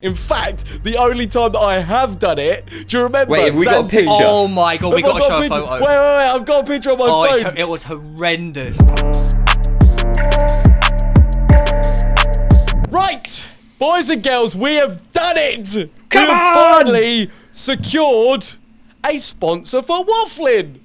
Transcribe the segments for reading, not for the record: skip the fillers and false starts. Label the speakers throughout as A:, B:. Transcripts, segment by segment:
A: In fact, the only time that I have done it, do you remember?
B: Wait, have we got a picture?
C: Oh my god, we got to show a photo.
A: Wait, I've got a picture on my phone.
C: It was horrendous.
A: Right, boys and girls, we have done it.
C: Come
A: we have
C: on!
A: finally secured a sponsor for Wafflin.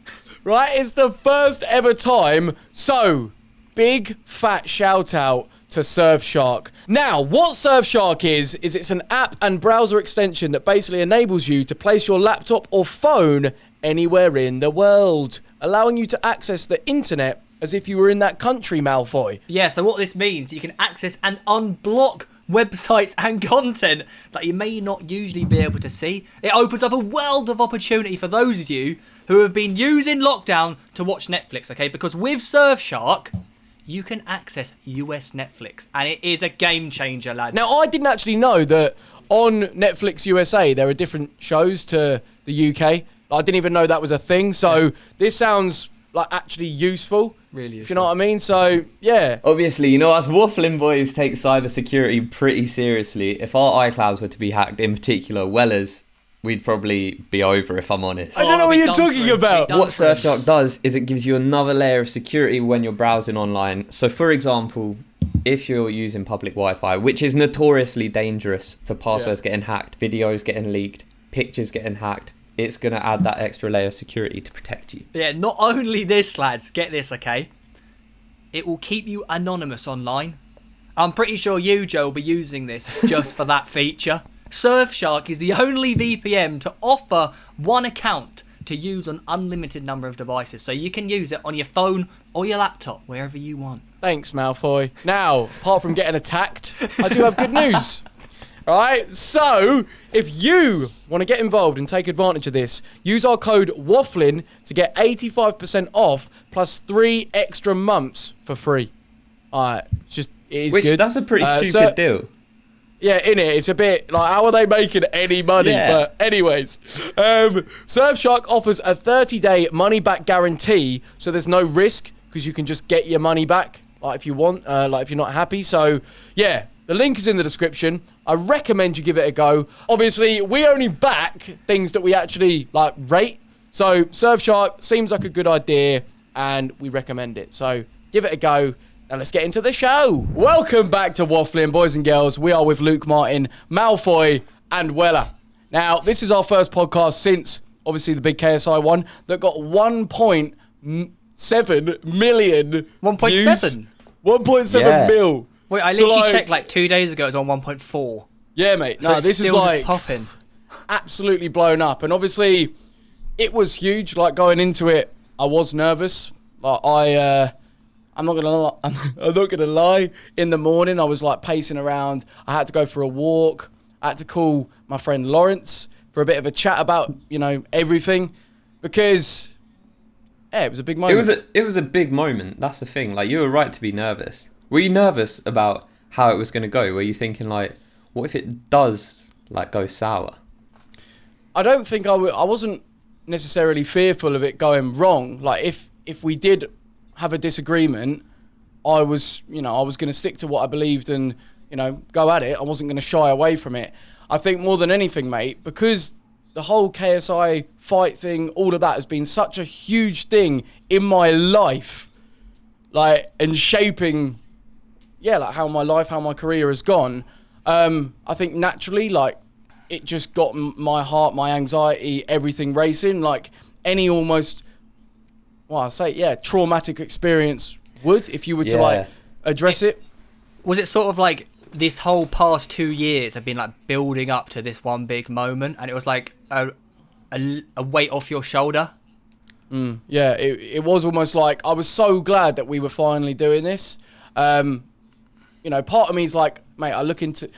A: Right, it's the first ever time. So, big fat shout out to Surfshark. Now, what Surfshark is it's an app and browser extension that basically enables you to place your laptop or phone anywhere in the world, allowing you to access the internet as if you were in that country, Malfoy.
C: Yeah, so what this means, you can access and unblock websites and content that you may not usually be able to see. It opens up a world of opportunity for those of you who have been using lockdown to watch Netflix, okay? Because with Surfshark, you can access US Netflix, and it is a game changer, lads.
A: Now, I didn't actually know that on Netflix USA, there are different shows to the UK. I didn't even know that was a thing, so this sounds like actually useful.
C: Really
A: if you know what I mean? So, yeah.
B: Obviously, you know, us Wafflin boys take cybersecurity pretty seriously. If our iClouds were to be hacked in particular, we'd probably be over, if I'm honest.
A: I don't know what you're talking about.
B: What Surfshark does is it gives you another layer of security when you're browsing online. So, for example, if you're using public Wi-Fi, which is notoriously dangerous for passwords getting hacked, videos getting leaked, pictures getting hacked, it's going to add that extra layer of security to protect you.
C: Yeah, not only this, lads, get this, okay? It will keep you anonymous online. I'm pretty sure you, Joe, will be using this just for that feature. Surfshark is the only VPN to offer one account to use on unlimited number of devices. So you can use it on your phone or your laptop, wherever you want.
A: Thanks, Malfoy. Now, apart from getting attacked, I do have good news. All right, so if you want to get involved and take advantage of this, use our code WAFFLIN to get 85% off plus 3 extra months for free. All right, it is good.
B: That's a pretty stupid deal.
A: Yeah, innit? It's a bit like, how are they making any money?
B: Yeah.
A: But anyways, Surfshark offers a 30-day money-back guarantee, so there's no risk because you can just get your money back, like if you want, like if you're not happy. So yeah, the link is in the description. I recommend you give it a go. Obviously, we only back things that we actually like rate. So Surfshark seems like a good idea, and we recommend it. So give it a go. Now let's get into the show. Welcome back to Wafflin, boys and girls. We are with Luke Martin, Malfoy, and Weller. Now, this is our first podcast since, obviously, the big KSI one that got 1.7 million
C: 1.7?
A: 1.7 mil.
C: Wait, I literally checked like 2 days ago, it was on 1.4.
A: Yeah, mate. No,
C: so
A: this is like
C: popping.
A: Absolutely blown up. And obviously, it was huge. Like, going into it, I was nervous. Like, I'm not gonna lie. In the morning, I was like pacing around. I had to go for a walk. I had to call my friend Lawrence for a bit of a chat about, you know, everything, because it was a big moment.
B: It was a big moment. That's the thing. Like, you were right to be nervous. Were you nervous about how it was going to go? Were you thinking like, what if it does like go sour?
A: I don't think I wasn't necessarily fearful of it going wrong. Like, if we did have a disagreement, I was going to stick to what I believed and, you know, go at it. I wasn't going to shy away from it. I think more than anything, mate, because the whole KSI fight thing, all of that has been such a huge thing in my life, like, and shaping, like how my career has gone. I think naturally, like, it just got my heart, my anxiety, everything racing, like any almost, traumatic experience would, if you were to like address it.
C: Was it sort of like this whole past 2 years have been like building up to this one big moment, and it was like a weight off your shoulder?
A: Yeah, it was almost like I was so glad that we were finally doing this. You know, part of me is like, mate, I look into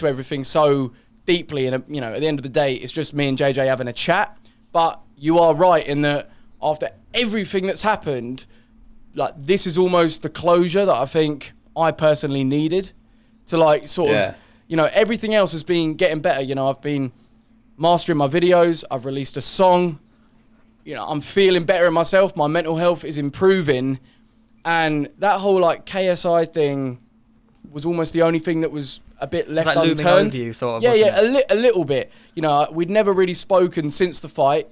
A: everything so deeply, and you know, at the end of the day, it's just me and JJ having a chat. But you are right in that after everything that's happened, like, this is almost the closure that I think I personally needed to, like, sort of, you know, everything else has been getting better. You know, I've been mastering my videos. I've released a song. You know, I'm feeling better in myself. My mental health is improving. And that whole, like, KSI thing was almost the only thing that was a bit left
C: like looming
A: unturned.
C: over you, sort of.
A: Yeah,
C: wasn't it?
A: a little bit. You know, we'd never really spoken since the fight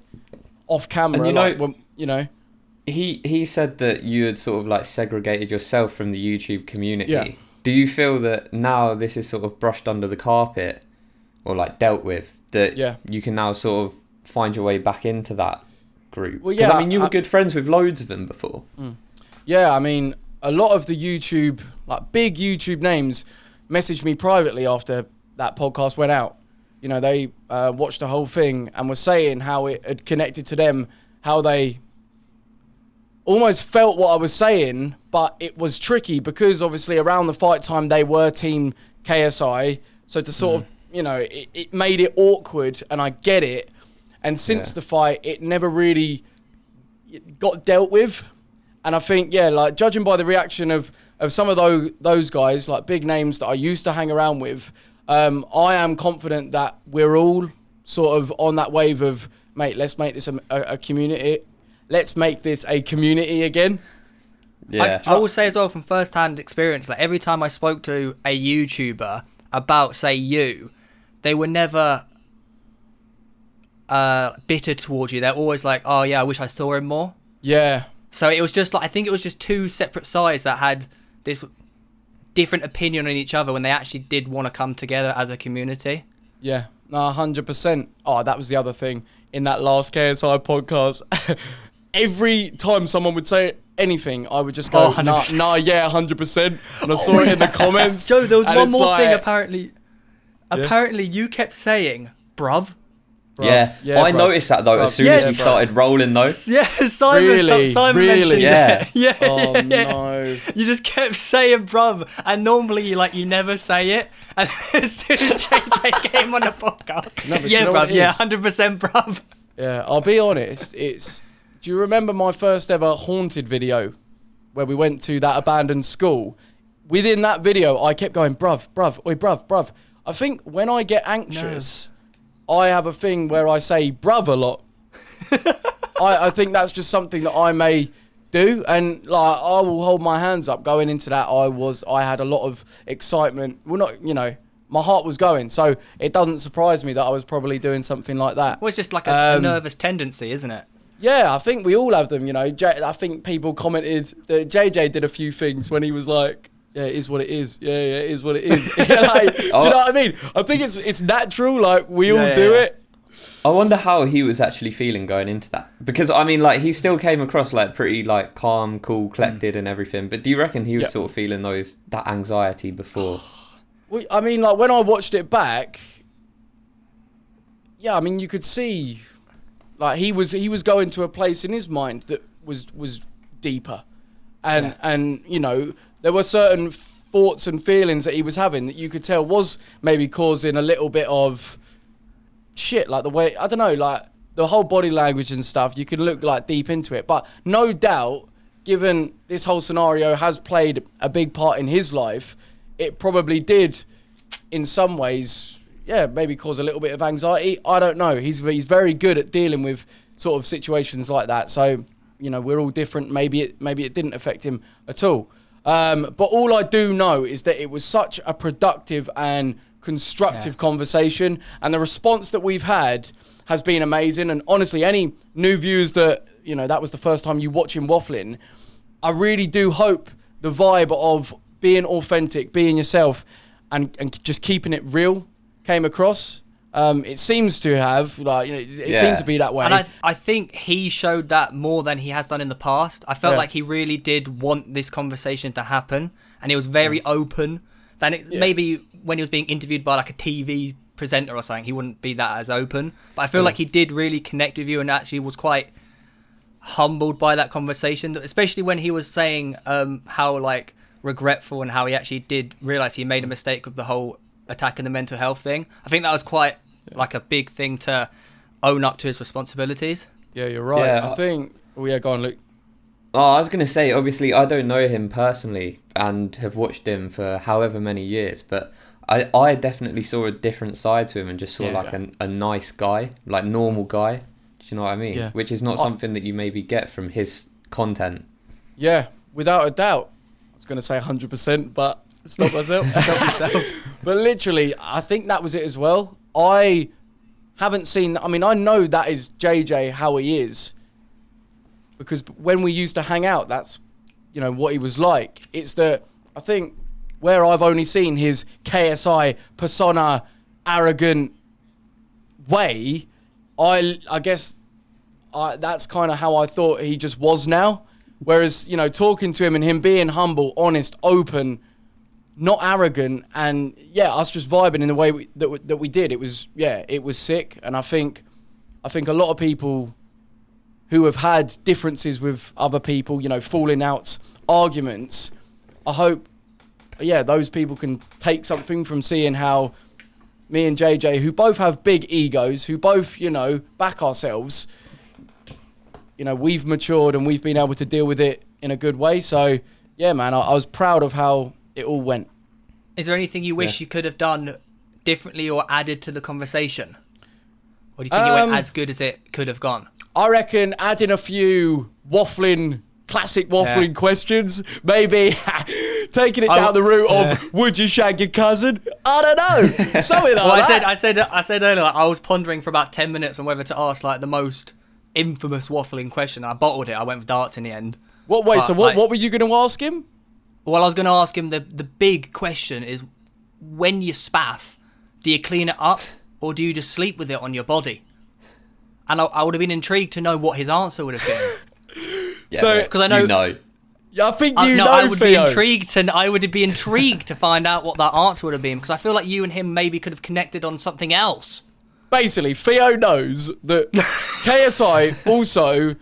A: off camera.
B: And
A: you know.
B: He said that you had sort of like segregated yourself from the YouTube community.
A: Yeah.
B: Do you feel that now this is sort of brushed under the carpet or like dealt with, that you can now sort of find your way back into that group?
A: Well,
B: 'Cause, I mean, you were good friends with loads of them before.
A: Yeah, I mean, a lot of the YouTube, like big YouTube names, messaged me privately after that podcast went out. You know, they watched the whole thing and were saying how it had connected to them, how they almost felt what I was saying, but it was tricky because obviously around the fight time they were team KSI. So to sort of, you know, it made it awkward, and I get it. And since the fight, it never really got dealt with. And I think, like judging by the reaction of some of those guys, like big names that I used to hang around with, I am confident that we're all sort of on that wave of, mate, let's make this a community. Let's make this a community again.
B: Yeah.
C: I will say as well from first-hand experience, like every time I spoke to a YouTuber about, say, you, they were never bitter towards you. They're always like, oh yeah, I wish I saw him more.
A: Yeah.
C: So it was just like, I think it was just two separate sides that had this different opinion on each other when they actually did want to come together as a community.
A: Yeah, no, 100%. Oh, that was the other thing in that last KSI podcast. Every time someone would say anything, I would just go, nah, yeah, 100%. And I saw it in the comments.
C: Joe, there was one more thing
A: apparently.
C: Apparently, you kept saying, bruv.
B: Yeah, I
A: bruv.
B: noticed that though as soon as you started rolling though.
C: Yeah, Simon mentioned
B: Yeah.
C: it. Yeah.
A: Oh, no.
C: You just kept saying bruv, and normally you never say it. And as soon as JJ came on the podcast,
A: No, but
C: yeah,
A: you know what
C: bruv,
A: it
C: yeah,
A: is?
C: 100% bruv.
A: Yeah, I'll be honest. Do you remember my first ever haunted video where we went to that abandoned school? Within that video, I kept going, bruv, oi, bruv. I think when I get anxious, I have a thing where I say bruv a lot. I think that's just something that I may do, and like I will hold my hands up going into that. I had a lot of excitement. Well, not, you know, my heart was going, so it doesn't surprise me that I was probably doing something like that.
C: Well, it's just like a nervous tendency, isn't it?
A: Yeah, I think we all have them, you know. I think people commented that JJ did a few things when he was like, yeah, it is what it is. Yeah, it is what it is. Like, do you know what I mean? I think it's natural, like we all do it.
B: I wonder how he was actually feeling going into that, because I mean, like, he still came across like pretty like calm, cool, collected and everything, but do you reckon he was sort of feeling that anxiety before?
A: Well, I mean, like when I watched it back, yeah, I mean, you could see like he was going to a place in his mind that was deeper, and you know, there were certain thoughts and feelings that he was having that you could tell was maybe causing a little bit of shit, like the way, I don't know, like the whole body language and stuff. You can look like deep into it, but no doubt, given this whole scenario has played a big part in his life, it probably did in some ways, maybe cause a little bit of anxiety. I don't know. He's very good at dealing with sort of situations like that. So, you know, we're all different. Maybe it didn't affect him at all. But all I do know is that it was such a productive and constructive conversation, and the response that we've had has been amazing. And honestly, any new viewers that, you know, that was the first time you watching Wafflin, I really do hope the vibe of being authentic, being yourself, and just keeping it real came across. It seems to have, like, you know, it seemed to be that way.
C: And I think he showed that more than he has done in the past. I felt like he really did want this conversation to happen, and he was very open. Then maybe when he was being interviewed by like a TV presenter or something, he wouldn't be that as open. But I feel like he did really connect with you, and actually was quite humbled by that conversation, especially when he was saying how like regretful and how he actually did realize he made a mistake with the whole attacking the mental health thing. I think that was quite like a big thing to own up to his responsibilities. Yeah, you're right. I think go on, Luke.
B: Oh, I was going to say, obviously, I don't know him personally and have watched him for however many years, but I definitely saw a different side to him and just saw a nice guy, like normal guy. Do you know what I mean? Yeah. Which is not something that you maybe get from his content.
A: Yeah, without a doubt. I was going to say 100%, but Stop myself.
C: Stop yourself.
A: But literally, I think that was it as well. I haven't seen... I mean, I know that is JJ how he is. Because when we used to hang out, that's, you know, what he was like. It's that, I think, where I've only seen his KSI persona, arrogant way, I guess that's kind of how I thought he just was now. Whereas, you know, talking to him and him being humble, honest, open, not arrogant, and yeah, us just vibing in the way that we did. It was sick. And I think a lot of people who have had differences with other people, you know, falling outs, arguments, I hope, yeah, those people can take something from seeing how me and JJ, who both have big egos, who both, you know, back ourselves, you know, we've matured and we've been able to deal with it in a good way. So, yeah, man, I was proud of how it all went.
C: Is there anything you wish you could have done differently or added to the conversation? Or do you think it went as good as it could have gone?
A: I reckon adding a few classic waffling questions, maybe taking it down the route of would you shag your cousin? I don't know, something like that.
C: I said earlier, like, I was pondering for about 10 minutes on whether to ask like the most infamous waffling question. I bottled it. I went for darts in the end.
A: What were you going to ask him?
C: Well, I was going to ask him the big question is, when you spaff, do you clean it up or do you just sleep with it on your body? And I would have been intrigued to know what his answer would have been.
B: Yeah, because
C: I know.
B: You know.
A: Yeah, I think you know,
C: I would
A: Theo.
C: be intrigued, and I would be intrigued to find out what that answer would have been, because I feel like you and him maybe could have connected on something else.
A: Basically, Theo knows that KSI also,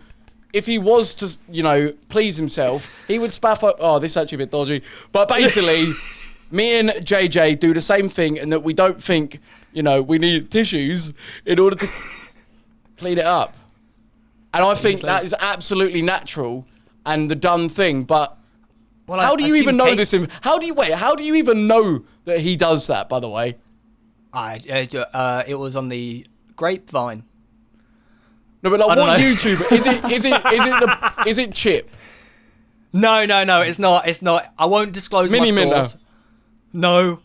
A: if he was to, you know, please himself, he would spaff up. Oh, this is actually a bit dodgy. But basically, me and JJ do the same thing, and that we don't think, you know, we need tissues in order to clean it up. And I think that is absolutely natural and the done thing. But how do you even know this? How do you even know that he does that, by the way?
C: It was on the grapevine.
A: No, but like, what YouTuber? Is it Chip?
C: No, it's not. I won't disclose
A: Mini
C: my source. No.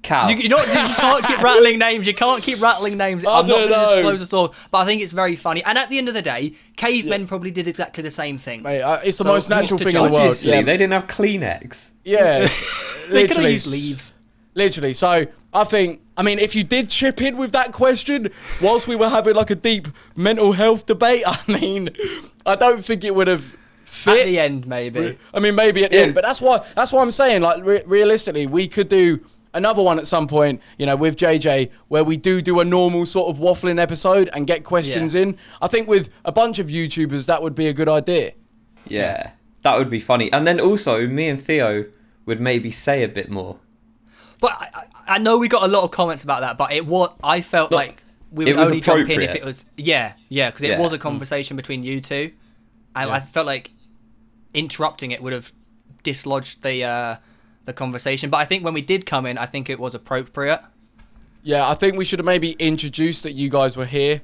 B: Cow.
C: You can't keep rattling names. You can't keep rattling names. I'm not going to disclose the source, but I think it's very funny. And at the end of the day, cavemen probably did exactly the same thing.
A: Mate, it's the most natural thing in the world.
B: Obviously, they didn't have Kleenex.
A: Yeah,
C: They could have used leaves.
A: Literally. So I mean, if you did chip in with that question whilst we were having like a deep mental health debate, I mean, I don't think it would have fit.
C: At the end, maybe.
A: I mean, maybe at the end, but that's why I'm saying, like, realistically, we could do another one at some point, you know, with JJ, where we do a normal sort of waffling episode and get questions in. I think with a bunch of YouTubers, that would be a good idea.
B: Yeah, that would be funny. And then also, me and Theo would maybe say a bit more.
C: But I know we got a lot of comments about that, but I felt like we would only jump in if it was... Yeah, because it was a conversation between you two. And I felt like interrupting it would have dislodged the conversation. But I think when we did come in, I think it was appropriate.
A: Yeah, I think we should have maybe introduced that you guys were here.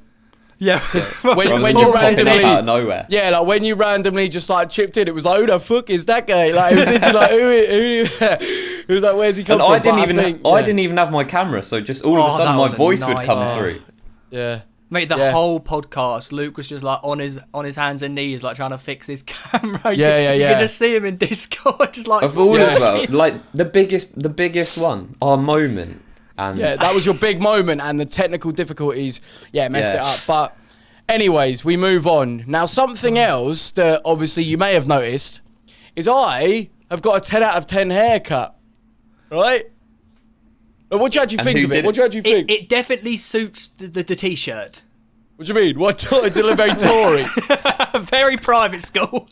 C: Yeah,
A: because when you randomly
B: out of nowhere.
A: Yeah, like when you randomly just like chipped in, it was like, who the fuck is that guy? Like it was literally like, who was like, where's he come from?
B: I didn't even have my camera, so just all of a sudden my voice would come through.
A: Yeah.
C: Mate, the whole podcast, Luke was just like on his hands and knees, like trying to fix his camera. You could just see him in Discord, just like.
B: Of all as well, like the biggest one, our moment. And
A: yeah, that was your big moment, and the technical difficulties, messed it up. But anyways, we move on. Now, something else that obviously you may have noticed is I have got a 10 out of 10 haircut, right? What do you actually think of it? What do you actually think?
C: It definitely suits the t-shirt.
A: What do you mean? What? It's a very Tory.
C: Very private school.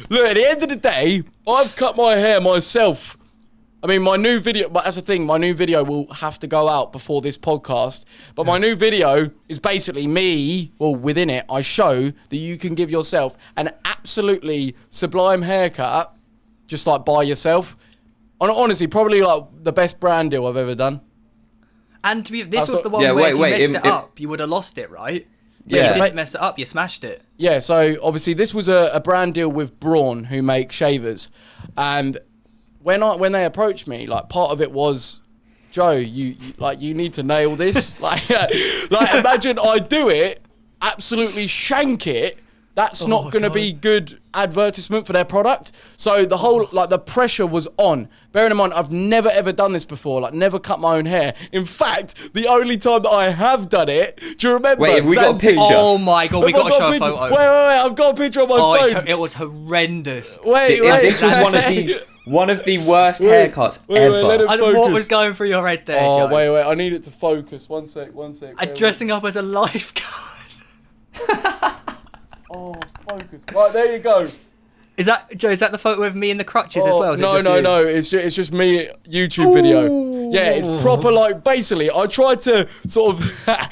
A: Look, at the end of the day, I've cut my hair myself. I mean, my new video, but that's the thing, my new video will have to go out before this podcast. But my new video is basically me, well, within it, I show that you can give yourself an absolutely sublime haircut, just like by yourself. Honestly, probably like the best brand deal I've ever done.
C: And this was the one where if you messed it up, you would have lost it, right? But you didn't mess it up, you smashed it.
A: Yeah, so obviously this was a brand deal with Braun, who make shavers. And when they approached me, like part of it was, Joe, you need to nail this. like imagine I do it, absolutely shank it. That's not going to be good advertisement for their product. So the whole, like, the pressure was on. Bearing in mind, I've never ever done this before. Like, never cut my own hair. In fact, the only time that I have done it, do you remember?
B: Wait, have we got a picture?
C: Oh my God, we got to show a photo.
A: Wait, I've got a picture on my phone.
C: It was horrendous.
A: Wait.
B: This was one of the worst haircuts ever.
A: Let it focus.
C: What was going through your head there,
A: Oh,
C: Joe?
A: wait, I need it to focus. One sec.
C: Dressing up as a lifeguard.
A: Oh, focus. Right, there you go.
C: Is that the photo of me in the crutches as well?
A: No. It's just me YouTube video. Yeah, it's proper, like, basically I tried to sort of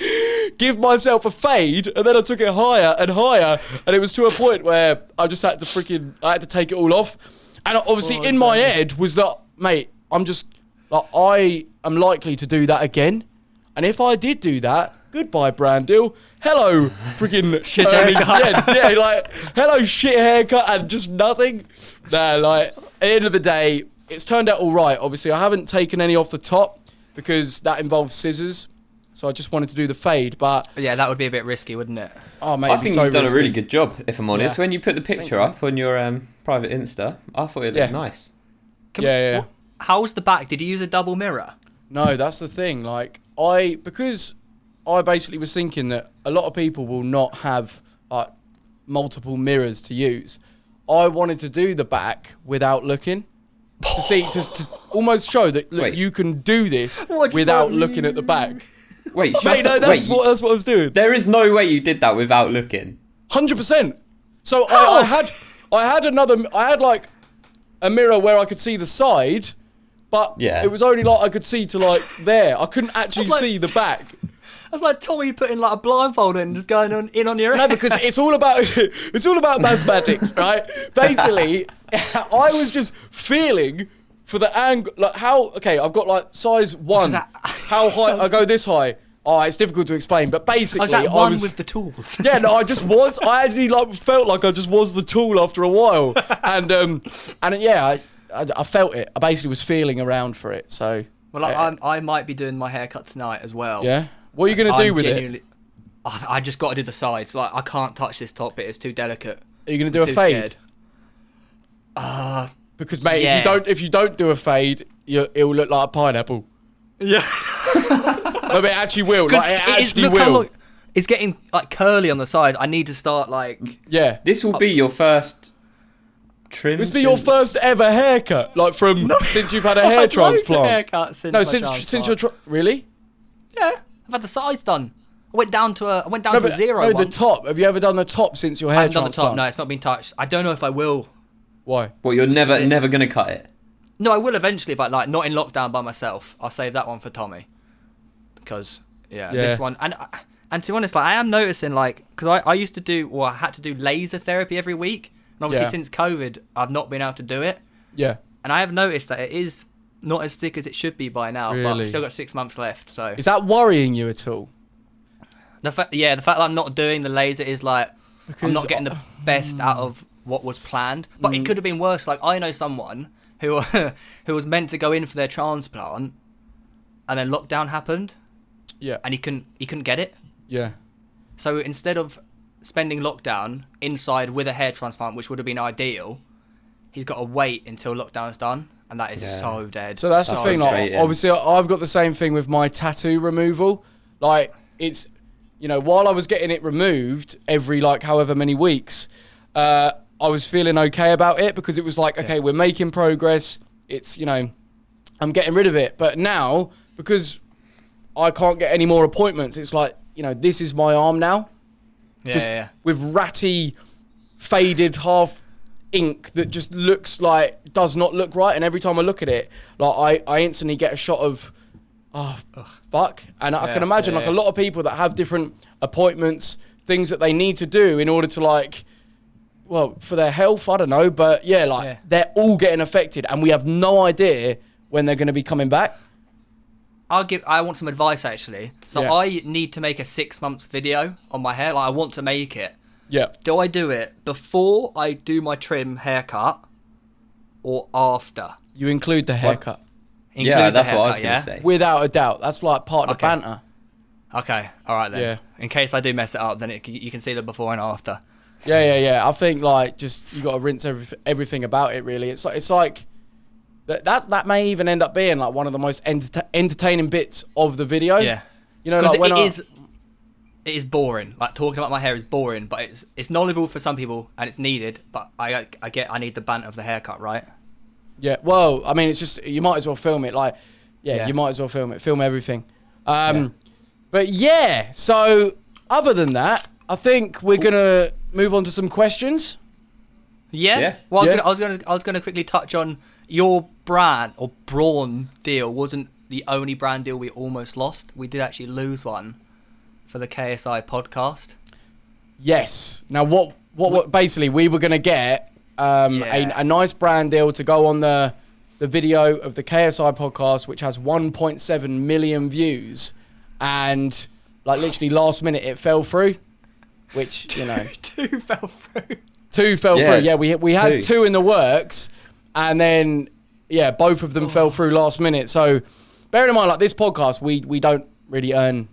A: give myself a fade, and then I took it higher and higher, and it was to a point where I just had to I had to take it all off. And obviously in my head was that, mate, I'm just like, I am likely to do that again. And if I did do that, goodbye brand deal. Hello, freaking
C: shit haircut.
A: Yeah, like hello shit haircut and just nothing. Nah, like at the end of the day, it's turned out all right. Obviously, I haven't taken any off the top because that involves scissors. So I just wanted to do the fade, but
C: yeah, that would be a bit risky, wouldn't it?
A: Oh mate,
B: I think you've done a really good job, if I'm honest.
A: Yeah.
B: When you put the picture up on your private Insta, I thought it looked nice.
A: Yeah.
C: How was the back? Did you use a double mirror?
A: No, that's the thing. Like because I basically was thinking that a lot of people will not have like multiple mirrors to use. I wanted to do the back without looking to see to almost show that look, you can do this without looking at the back.
B: Wait,
A: mate, no, that's what I was doing.
B: There is no way you did that without looking.
A: 100%. So I had like a mirror where I could see the side, but it was only like I could see to like there. I couldn't actually see the back.
C: That's like Tommy putting like a blindfold and just going on your head.
A: No, because it's all about mathematics, right? Basically, I was just feeling for the angle, like I've got like size 1. How high? I go this high. Oh, it's difficult to explain, but basically,
C: I was with the tools.
A: Yeah, no, I actually like felt like I just was the tool after a while, and yeah, I felt it. I basically was feeling around for it. So,
C: well, I might be doing my haircut tonight as well.
A: Yeah. What are you gonna do with it?
C: I just got to do the sides. Like I can't touch this top bit; it's too delicate.
A: Are you gonna do a fade? Because mate, if you don't do a fade, it will look like a pineapple.
C: Yeah.
A: I mean, it actually will. Like it actually will.
C: It's getting like curly on the sides. I need to start like.
A: Yeah.
B: This will be your first trim.
A: This will be your first ever haircut, like since you've had a hair transplant. Since you're really.
C: Yeah, I've had the sides done. I went down to a 0.
A: No, the top. Have you ever done the top since your hair transplant?
C: I haven't done the top. No, it's not been touched. I don't know if I will.
A: Why?
B: Well, you're never gonna cut it.
C: No, I will eventually, but like not in lockdown by myself. I'll save that one for Tommy. Because this one and to be honest, like I am noticing like because I used to do I had to do laser therapy every week, and obviously since COVID I've not been able to do it.
A: Yeah. And
C: I have noticed that it is not as thick as it should be by now, but I've still got 6 months left. So
A: is that worrying you at all?
C: The fact that I'm not doing the laser is like I'm not getting the best out of what was planned. But it could have been worse. Like I know someone who was meant to go in for their transplant, and then lockdown happened.
A: Yeah.
C: And he couldn't get it.
A: Yeah.
C: So instead of spending lockdown inside with a hair transplant, which would have been ideal, he's got to wait until lockdown's done, and that is so dead.
A: So that's the thing. Like, obviously, I've got the same thing with my tattoo removal. Like it's, while I was getting it removed every like however many weeks, I was feeling okay about it because it was like, okay, we're making progress. It's I'm getting rid of it. But now because I can't get any more appointments, it's like, this is my arm now. With ratty, faded half ink that just looks like, does not look right. And every time I look at it, like I instantly get a shot of, fuck. And I can imagine like a lot of people that have different appointments, things that they need to do in order to like, well, for their health, I don't know. But they're all getting affected and we have no idea when they're going to be coming back.
C: I want some advice actually. So I need to make a 6 months video on my hair. Like I want to make it.
A: Yeah.
C: Do I do it before I do my trim haircut, or after?
A: You include the haircut.
C: Include
B: that's
C: the
B: what I was
C: haircut,
B: going to say.
A: Without a doubt. That's like part of the
C: Okay.
A: banter.
C: Okay, all right then.
A: Yeah.
C: In case I do mess it up, then you can see the before and after.
A: Yeah. I think like just you got to rinse everything about it. Really, it's like that may even end up being like one of the most entertaining bits of the video.
C: Yeah.
A: You know, like when
C: it is boring. Like talking about my hair is boring, but it's knowledgeable for some people and it's needed. But I need the banter of the haircut, right?
A: Yeah. Well, I mean, it's just you might as well film it. Like,
C: Yeah.
A: you might as well film it. Film everything. But yeah. So other than that, I think we're gonna move on to some questions.
C: Yeah.
B: Yeah.
C: Well,
A: Yeah.
C: I was gonna quickly touch on your brand or brawn deal. Wasn't the only brand deal we almost lost. We did actually lose one for the KSI podcast.
A: Yes. Now, what basically we were gonna get
C: Yeah.
A: a nice brand deal to go on the video of the KSI podcast, which has 1.7 million views, and like literally last minute it fell through, which you know.
C: Two fell through.
A: Two fell
B: Yeah,
A: through. Yeah, we had
B: 2
A: two in the works, and then both of them fell through last minute. So, bearing in mind, like this podcast, we don't really earn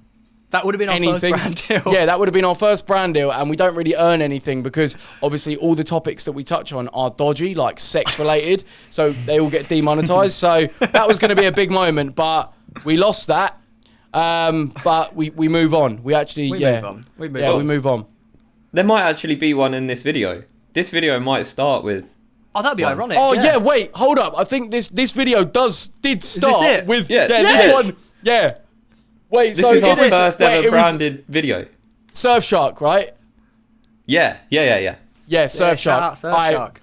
C: That would have been our
A: anything.
C: first brand deal.
A: Yeah, that would have been our first brand deal, and we don't really earn anything because obviously all the topics that we touch on are dodgy, like sex related, so they all get demonetized. So that was going to be a big moment, but we lost that. But we move on. We actually
C: move on. We
A: move on.
B: There might actually be one in this video. This video might start with...
C: Oh, that'd be
B: One.
C: ironic.
A: Oh yeah, wait, hold up. I think this video did start
C: it?
A: with
B: Yeah.
A: this
C: Yes.
A: one. Yeah. Wait,
B: This
A: so
B: is our
A: it was-
B: first
A: wait,
B: ever
A: it was
B: branded video.
A: Surfshark, right?
B: Yeah.
A: Yeah,
C: Yeah,
A: Surfshark.
C: shout out Surfshark.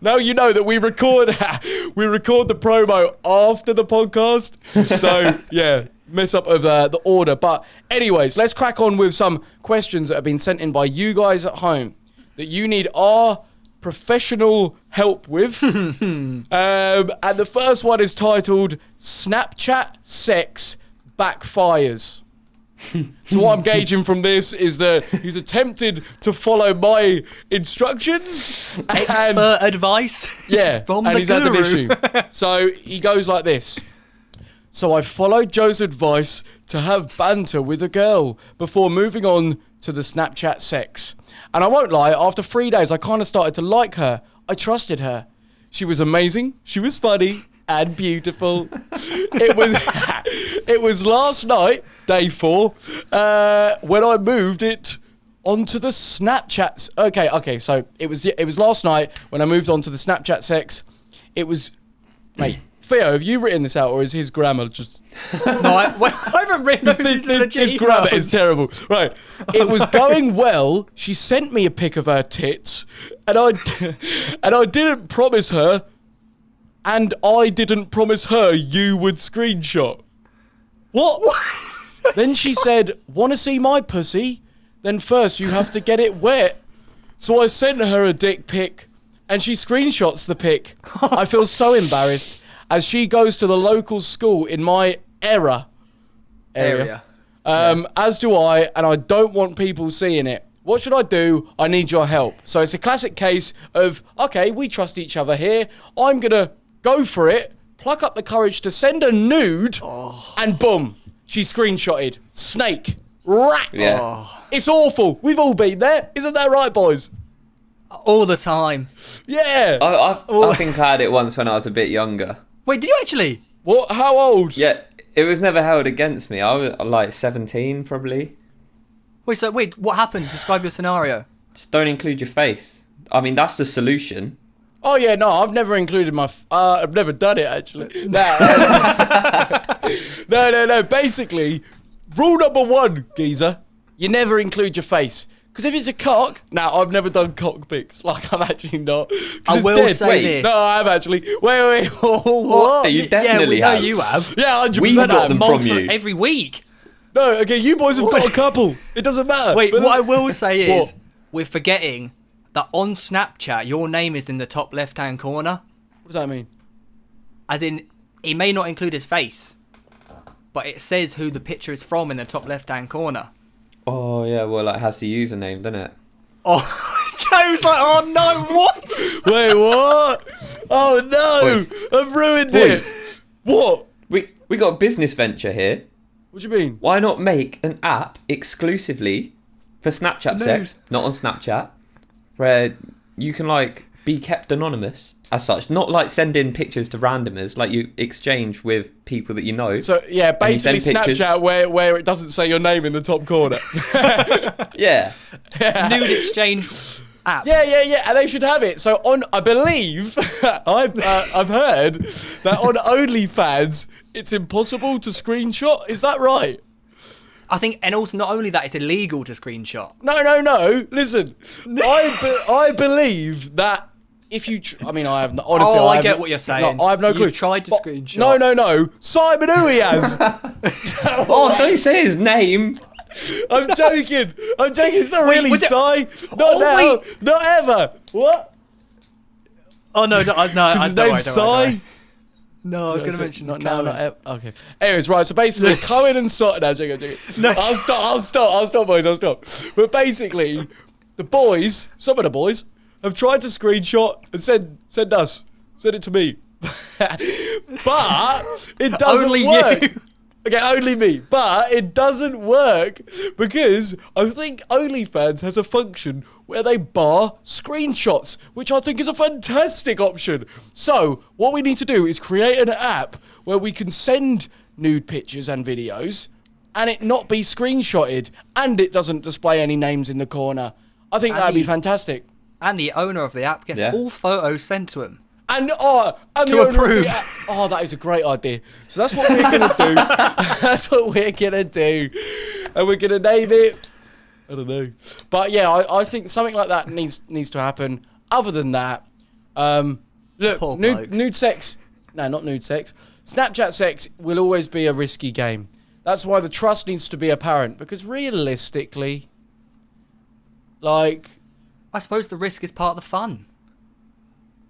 A: Now you know that we record the promo after the podcast. So yeah, mess up of the order. But anyways, let's crack on with some questions that have been sent in by you guys at home that you need our professional help with. And the first one is titled Snapchat Sex Backfires. So what I'm gauging from this is that he's attempted to follow my instructions.
C: Expert advice.
A: Yeah,
C: From
A: and
C: the
A: he's had an
C: guru.
A: issue. So he goes like this. So I followed Joe's advice to have banter with a girl before moving on to the Snapchat sex. And I won't lie, after 3 days, I kind of started to like her. I trusted her. She was amazing. She was funny and beautiful. It was last night, day 4, when I moved it onto the Snapchats. Okay. So it was last night when I moved on to the Snapchat sex. It was, mate. Theo, have you written this out, or is his grammar just...
C: No, I haven't written
A: His grammar is terrible. Right. It was going well. She sent me a pic of her tits, and I didn't promise her, and I didn't promise her you would screenshot. What? Then she said, want to see my pussy? Then first you have to get it wet. So I sent her a dick pic, and she screenshots the pic. I feel so embarrassed, as she goes to the local school in my area. As do I, and I don't want people seeing it. What should I do? I need your help. So it's a classic case of, okay, we trust each other here. I'm going to go for it, pluck up the courage to send a nude, and boom, she screenshotted. Snake. Rat.
B: Yeah.
A: It's awful. We've all been there. Isn't that right, boys?
C: All the time.
A: Yeah.
B: I think I had it once when I was a bit younger.
C: Wait, did you actually?
A: What? How old?
B: Yeah, it was never held against me. I was like 17 probably.
C: Wait, what happened? Describe your scenario.
B: Just don't include your face. I mean, that's the solution.
A: Oh yeah, no, I've never included my. I've never done it actually. No. Basically, rule number 1, geezer, you never include your face. Because if it's a cock, now I've never done cock pics. Like I'm actually not.
C: I
A: It's
C: will
A: dead.
C: say
B: Wait,
C: this.
A: No, I have actually. Wait. What?
B: You definitely
C: yeah, we
B: have.
C: know you have.
A: Yeah, 100%.
B: We got
A: I have.
B: them from you.
C: Every week.
A: No, okay, you boys have got a couple. It doesn't matter.
C: Wait,
A: But-
C: what I will say is,
A: What?
C: we're forgetting that on Snapchat, your name is in the top left-hand corner.
A: What does that mean?
C: As in, he may not include his face, but it says who the picture is from in the top left-hand corner.
B: Oh yeah, well it has the username, doesn't it?
C: Oh, Joe's like, oh no, what?
A: Wait, what? Oh no! I've ruined it. What?
B: We got a business venture here.
A: What do you mean?
B: Why not make an app exclusively for Snapchat sex, not on Snapchat, where you can like be kept anonymous as such, not like send in pictures to randomers, like you exchange with people that you know.
A: So yeah, basically
B: pictures.
A: Snapchat where it doesn't say your name in the top corner.
B: Yeah.
C: Nude exchange app.
A: Yeah, and they should have it. So I believe, I've heard that on OnlyFans, it's impossible to screenshot. Is that right?
C: I think, and also not only that, it's illegal to screenshot.
A: No. Listen, I believe that if you, I have honestly.
C: I get what you're saying.
A: No, I have no clue.
C: You've tried to screenshot.
A: No. Simon Uiaz.
B: Oh, don't say his name.
A: I'm joking. It's not really Si. Not now.
C: wait.
A: Not ever. What?
C: Oh no,
A: His name's Si.
C: No, I was going to mention
A: not now, not ever. Okay. Anyways, right. So basically, Cohen and Sot. No, joking. No. I'll stop, boys. I'll stop. But basically, some of the boys, have tried to screenshot and send it to me, but it doesn't
C: Only
A: work.
C: you.
A: Okay, only me. But it doesn't work because I think OnlyFans has a function where they bar screenshots, which I think is a fantastic option. So what we need to do is create an app where we can send nude pictures and videos and it not be screenshotted and it doesn't display any names in the corner. I think that'd be fantastic.
C: And the owner of the app gets all photos sent to him.
A: And
C: to
A: the owner of
C: approve.
A: the app. Oh, that is a great idea. So that's what we're gonna do. That's what we're gonna do, and we're gonna name it. I don't know, but yeah, I think something like that needs to happen. Other than that, look, nude sex. No, not nude sex. Snapchat sex will always be a risky game. That's why the trust needs to be apparent. Because realistically, like,
C: I suppose the risk is part of the fun.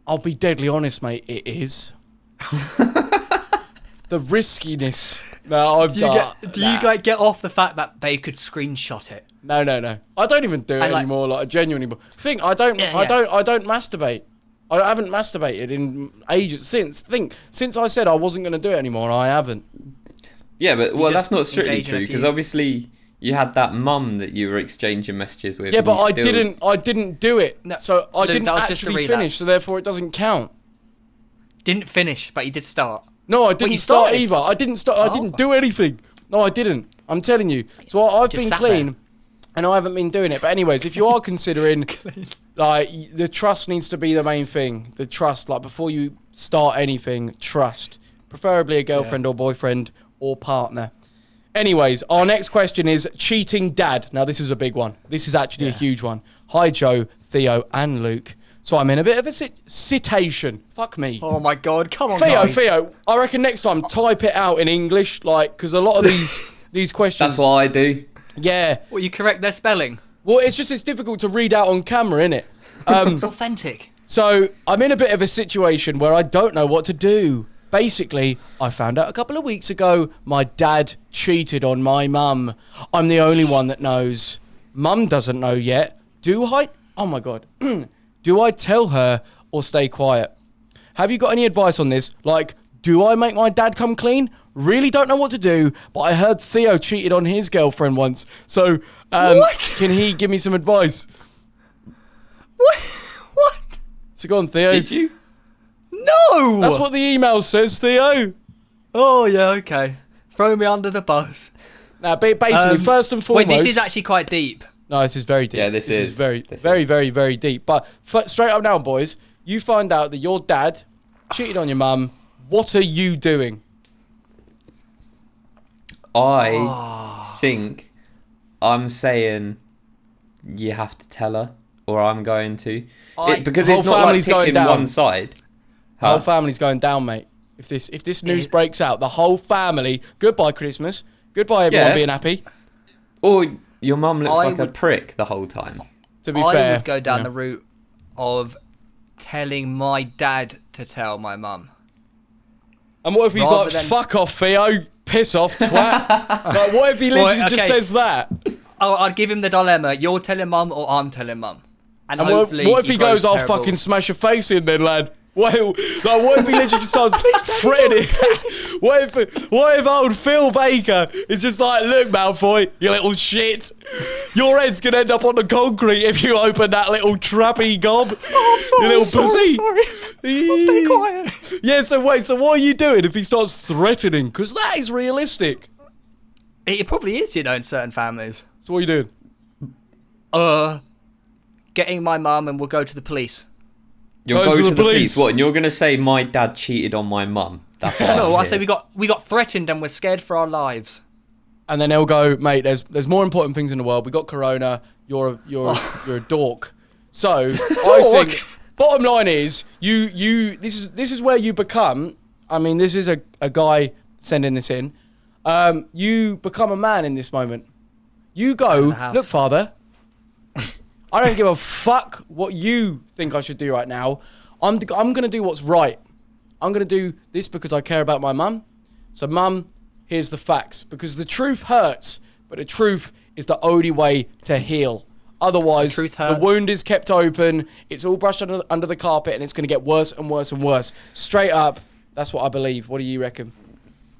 A: I'll be deadly honest, mate. It is. The riskiness. No,
C: Do you guys get off the fact that they could screenshot it?
A: No. I don't even do it anymore. Like, genuinely. I don't masturbate. I haven't masturbated in ages since I said I wasn't going to do it anymore. I haven't.
B: Yeah, but that's not strictly
C: engage in a
B: true
C: few-
B: because obviously you had that mum that you were exchanging messages with.
A: Yeah,
B: and
A: but
B: you
A: I
B: still...
A: didn't do it.
C: No,
A: so I
C: Luke,
A: didn't
C: that was just a
A: actually
C: relapse.
A: finish. So therefore, it doesn't count.
C: Didn't finish, but you did start.
A: No, I
C: you
A: didn't start
C: started?
A: either. I didn't start. I didn't do anything. No, I didn't. I'm telling you. So I've
C: Just
A: been
C: sat
A: clean,
C: there.
A: and I haven't been doing it. But anyways, if you are considering, like, the trust needs to be the main thing. The trust, like, before you start anything, trust. Preferably a girlfriend or boyfriend or partner. Anyways, our next question is cheating dad. Now, this is a big one. This is actually a huge one. Hi, Joe, Theo, and Luke. So I'm in a bit of a situation. Fuck me.
C: Oh my god, come on,
A: Theo,
C: guys.
A: Theo, I reckon next time type it out in English, like, because a lot of these questions.
B: That's what I do.
A: Yeah.
C: Well, you correct their spelling.
A: Well, it's difficult to read out on camera, innit?
C: It's authentic.
A: So I'm in a bit of a situation where I don't know what to do. Basically, I found out a couple of weeks ago my dad cheated on my mum. I'm the only one that knows. Mum doesn't know yet. Do I? Oh my god. Do I tell her or stay quiet? Have you got any advice on this? Like, do I make my dad come clean? Really don't know what to do, but I heard Theo cheated on his girlfriend once. So,
C: What?
A: can he give me some advice?
C: What?
A: So go on, Theo.
B: Did you?
C: No!
A: That's what the email says, Theo.
C: Oh, yeah, okay. Throw me under the bus.
A: Now, basically, first and foremost...
C: Wait, this is actually quite deep.
A: No, this is very deep.
B: Yeah, this is.
A: very,
B: This
A: very,
B: is.
A: very, very deep. But straight up now, boys, you find out that your dad cheated on your mum. What are you doing?
B: I think I'm saying you have to tell her, or I'm going to. Because
A: The whole
B: it's not like
A: family's going
B: picking
A: down.
B: one side.
A: The whole family's going down, mate. If this news breaks out, the whole family... Goodbye, Christmas. Goodbye, everyone
B: Yeah.
A: being happy.
B: Or your mum looks
C: I
B: like a
C: would-
B: prick the whole time.
A: To be
C: I
A: fair.
C: would go down
A: yeah.
C: the route of telling my dad to tell my mum.
A: And what if he's
C: Rather
A: like,
C: than-
A: fuck off, Theo, piss off, twat? Like, what if he literally just
C: okay.
A: says that?
C: Oh, I'd give him the dilemma. You're telling mum or I'm telling mum. And
A: And
C: hopefully
A: what if he
C: grows
A: goes, I'll
C: terrible.
A: fucking smash your face in then, lad? What if he literally just starts threatening? what if old Phil Baker is just like, look, Malfoy, you little shit. Your head's going to end up on the concrete if you open that little trappy gob.
C: Oh, I'm sorry,
A: you little pussy.
C: sorry. I'll stay quiet.
A: Yeah, so wait, so what are you doing if he starts threatening? Because that is realistic.
C: It probably is, in certain families.
A: So what are you doing?
C: Getting my mum and we'll go to the police.
B: You'll go to the police. What? And you're going to say my dad cheated on my mum? That's what
C: No,
B: I
C: I say we got threatened and we're scared for our lives.
A: And then they'll go, mate, there's more important things in the world. We got Corona. You're a dork. So I think bottom line is this is where you become. I mean, this is a guy sending this in. You become a man in this moment. You go, look, father. I don't give a fuck what you think I should do right now. I'm going to do what's right. I'm going to do this because I care about my mum. So, mum, here's the facts. Because the truth hurts, but the truth is the only way to heal. Otherwise, the wound is kept open, it's all brushed under the carpet, and it's going to get worse and worse and worse. Straight up, that's what I believe. What do you reckon?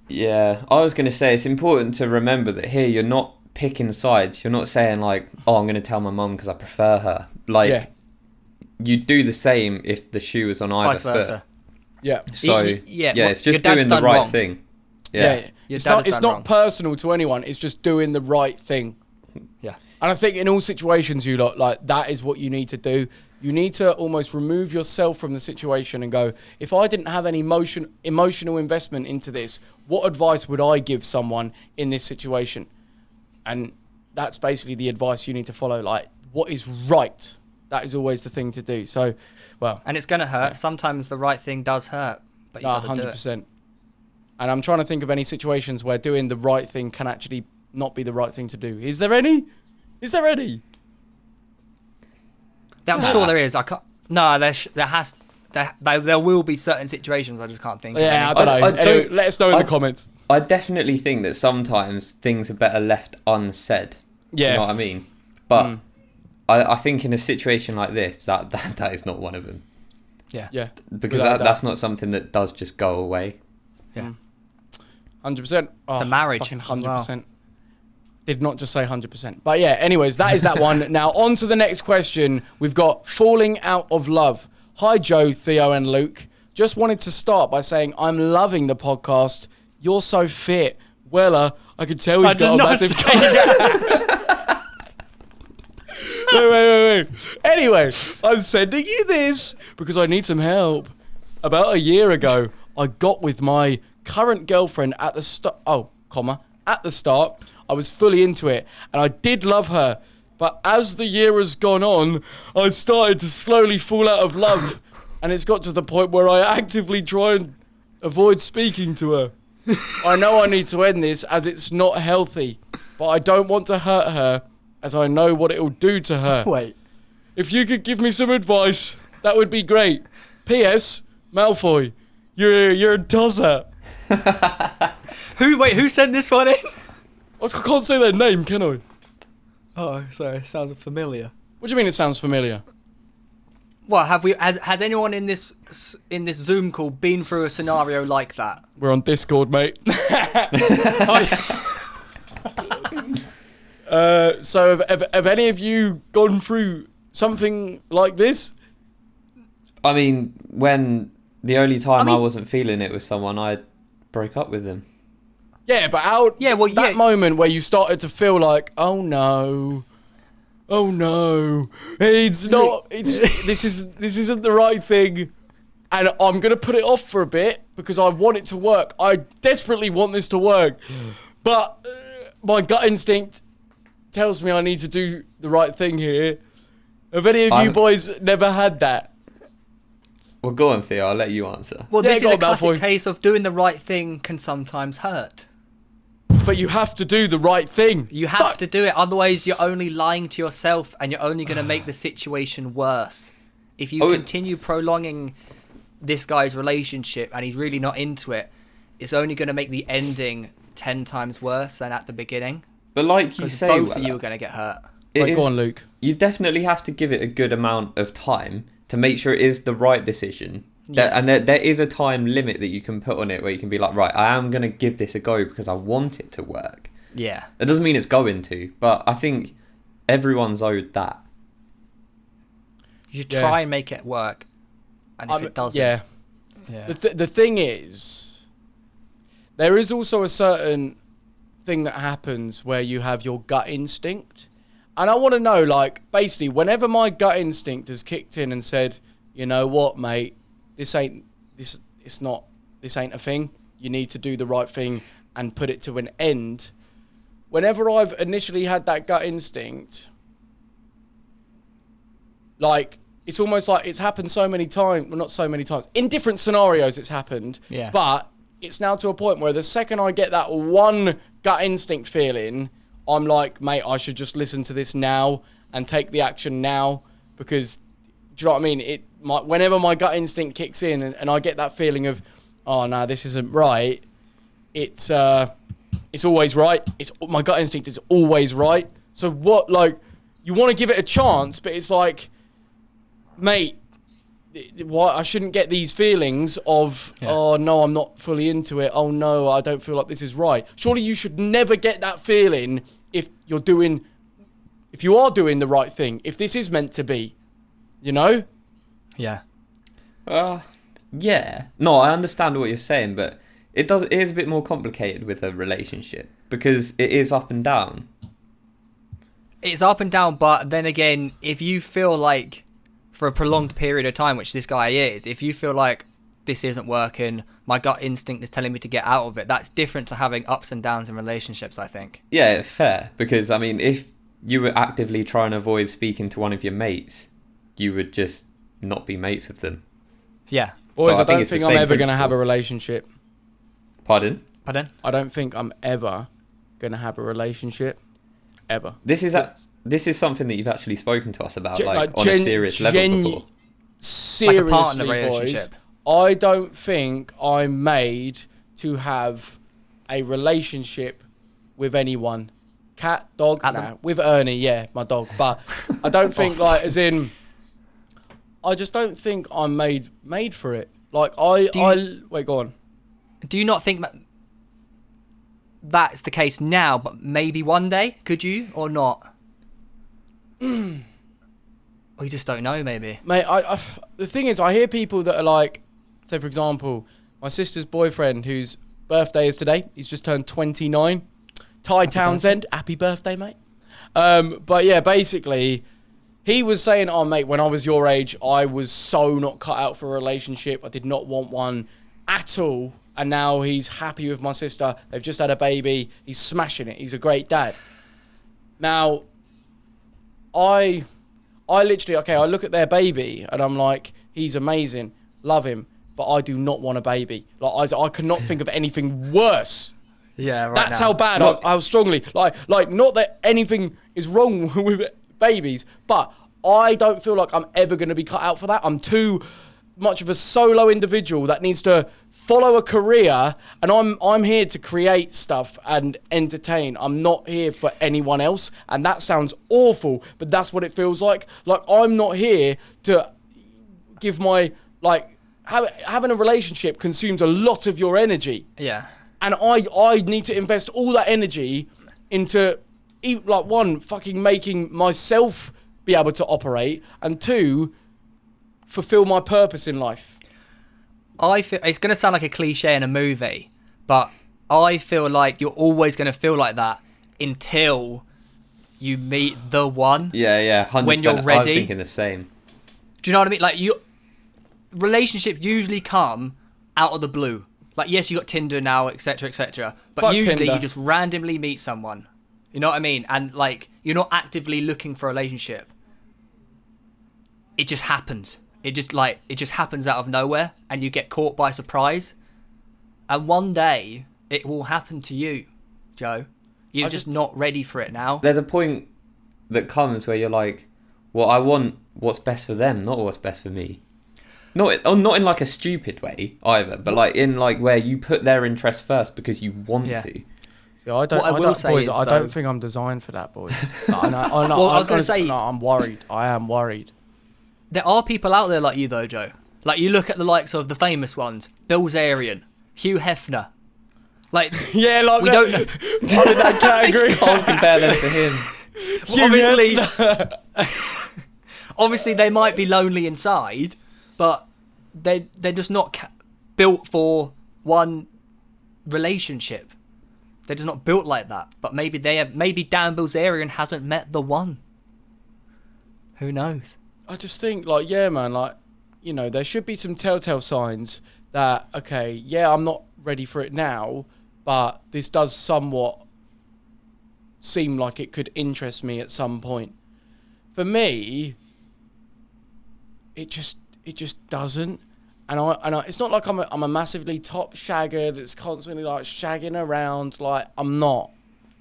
B: Yeah, I was going to say it's important to remember that here you're not picking sides. You're not saying like, oh, I'm going to tell my mum because I prefer her. Like, you'd do the same if the shoe was on either
C: Vice versa.
B: foot.
A: Yeah.
B: So, it's just doing the right thing. Yeah.
A: It's not personal to anyone. It's just doing the right thing.
C: Yeah.
A: And I think in all situations, you lot, like, that is what you need to do. You need to almost remove yourself from the situation and go, if I didn't have any emotional investment into this, what advice would I give someone in this situation? And that's basically the advice you need to follow. Like, what is right? That is always the thing to do. So, well.
C: And it's going to hurt. Yeah. Sometimes the right thing does hurt. But you gotta
A: 100%.
C: Do it.
A: And I'm trying to think of any situations where doing the right thing can actually not be the right thing to do. Is there any?
C: I'm sure there is. I can't. No, there will be certain situations. I just can't think.
A: Yeah,
C: of
A: I don't know. Anyway, let us know in the comments.
B: I definitely think that sometimes things are better left unsaid.
A: Yeah,
B: you know what I mean. But I think in a situation like this, that is not one of them.
C: Yeah.
B: Because that's not something that does just go away.
C: Yeah.
A: 100%.
C: It's a marriage.
A: Fucking 100%. Did not just say 100%. But yeah, anyways, that is that one. Now, on to the next question. We've got falling out of love. Hi, Joe, Theo, and Luke. Just wanted to start by saying I'm loving the podcast. You're so fit. Wella, I can tell he's got a massive Wait. Anyway, I'm sending you this because I need some help. About a year ago, I got with my current girlfriend at the start. At the start, I was fully into it, and I did love her. But as the year has gone on, I started to slowly fall out of love, and it's got to the point where I actively try and avoid speaking to her. I know I need to end this as it's not healthy, but I don't want to hurt her as I know what it'll do to her.
C: Wait.
A: If you could give me some advice, that would be great. P.S. Malfoy, you're a dozzer.
C: Who sent this one in?
A: I can't say their name, can I?
C: Oh, sorry. Sounds familiar.
A: What do you mean it sounds familiar?
C: What has anyone in this Zoom call been through a scenario like that?
A: We're on Discord, mate. So have any of you gone through something like this?
B: I mean, when the only time I wasn't feeling it with someone, I broke up with them.
A: Yeah, but that moment where you started to feel like, oh no, this isn't the right thing, and I'm gonna put it off for a bit because I want it to work. I desperately want this to work, but my gut instinct tells me I need to do the right thing here. Have any of you boys never had that?
B: Well, go on, Theo. I'll let you answer.
C: Well, this is a classic case of doing the right thing can sometimes hurt.
A: But you have to do the right thing.
C: You have to do it. Otherwise, you're only lying to yourself and you're only going to make the situation worse. If you continue prolonging this guy's relationship and he's really not into it, it's only going to make the ending 10 times worse than at the beginning.
B: But like you say,
C: both of you are going to get hurt.
A: Go on, Luke.
B: You definitely have to give it a good amount of time to make sure it is the right decision. And there is a time limit that you can put on it where you can be like, right, I am going to give this a go because I want it to work.
C: Yeah.
B: It doesn't mean it's going to, but I think everyone's owed that.
C: You should try and make it work. And if it doesn't...
A: Yeah. The thing is, there is also a certain thing that happens where you have your gut instinct. And I want to know, like, basically, whenever my gut instinct has kicked in and said, you know what, mate, this ain't a thing. You need to do the right thing and put it to an end. Whenever I've initially had that gut instinct, like, it's almost like it's happened so many times. Well, not so many times. In different scenarios, it's happened.
C: Yeah.
A: But it's now to a point where the second I get that one gut instinct feeling, I'm like, mate, I should just listen to this now and take the action now. Because, do you know what I mean? Whenever my gut instinct kicks in and I get that feeling of, oh, no, this isn't right, it's always right. My gut instinct is always right. So what, like, you want to give it a chance, but it's like, mate, why I shouldn't get these feelings of, oh no, I'm not fully into it. Oh no, I don't feel like this is right. Surely you should never get that feeling if you are doing the right thing. If this is meant to be, you know?
C: Yeah.
B: Yeah. No, I understand what you're saying, but it is a bit more complicated with a relationship because it is up and down.
C: It's up and down, but then again, if you feel like for a prolonged period of time, which this guy is, if you feel like this isn't working, my gut instinct is telling me to get out of it, that's different to having ups and downs in relationships, I think.
B: Yeah, fair. Because, I mean, if you were actively trying to avoid speaking to one of your mates, you would just not be mates with them.
C: Yeah.
A: Boys, I don't think I'm ever going to have a relationship.
B: Pardon?
A: I don't think I'm ever going to have a relationship. Ever.
B: This is something that you've actually spoken to us about, on a serious level before.
A: Seriously,
C: like a partner relationship.
A: Boys, I don't think I'm made to have a relationship with anyone. Cat, dog, with Ernie, yeah, my dog. But I don't think, as in, I just don't think I'm made for it. Like, wait, go on.
C: Do you not think that's the case now, but maybe one day? Could you, or not? Or you just don't know, maybe.
A: Mate, the thing is, I hear people that are like, say for example, my sister's boyfriend whose birthday is today, he's just turned 29. Ty Townsend, happy birthday, mate. But yeah, basically, he was saying, oh mate, when I was your age, I was so not cut out for a relationship. I did not want one at all. And now he's happy with my sister. They've just had a baby. He's smashing it. He's a great dad. Now, I literally, I look at their baby and I'm like, he's amazing, love him, but I do not want a baby. Like, I could not think of anything worse.
C: Yeah, right.
A: That's how bad I strongly, like, not that anything is wrong with babies, but I don't feel like I'm ever going to be cut out for that. I'm too much of a solo individual that needs to follow a career, and I'm here to create stuff and entertain. I'm not here for anyone else, and that sounds awful, but that's what it feels like. Like, I'm not here to give my, having a relationship consumes a lot of your energy.
C: Yeah.
A: And I need to invest all that energy into, one, fucking making myself be able to operate, and two, fulfill my purpose in life.
C: I feel it's going to sound like a cliche in a movie, but I feel like you're always going to feel like that until you meet the one.
B: Yeah, 100%.
C: When you're ready.
B: I'm thinking the same.
C: Do you know what I mean? Like, relationships usually come out of the blue. Like, yes, you got Tinder now, etc., etc. But
A: Fuck
C: usually
A: Tinder.
C: you just randomly meet someone. You know what I mean? And you're not actively looking for a relationship. It just happens. It just happens out of nowhere, and you get caught by surprise. And one day it will happen to you, Joe. You're just not ready for it now.
B: There's a point that comes where you're like, well, I want what's best for them, not what's best for me. Not in like a stupid way either, but in where you put their interests first because you want to.
A: See, I don't.
C: What I will
A: don't,
C: say
A: boys,
C: is,
A: I
C: though-
A: don't think I'm designed for that, boys. I know.
C: Well, I was gonna say-
A: no, I'm worried. I am worried.
C: There are people out there like you, though, Joe. Like, you look at the likes of the famous ones, Bill Zarian, Hugh Hefner. Like,
A: Yeah, like
C: we don't know.
A: I'm in that category.
B: Can't compare them to him.
C: Obviously, they might be lonely inside, but they're just not built for one relationship. They're just not built like that. But maybe maybe Dan Bilzerian hasn't met the one. Who knows?
A: I just think, like, yeah, man, like, you know, there should be some telltale signs that, okay, yeah, I'm not ready for it now, but this does somewhat seem like it could interest me at some point. For me, it just doesn't. And I it's not like I'm a massively top shagger that's constantly like shagging around. Like, I'm not.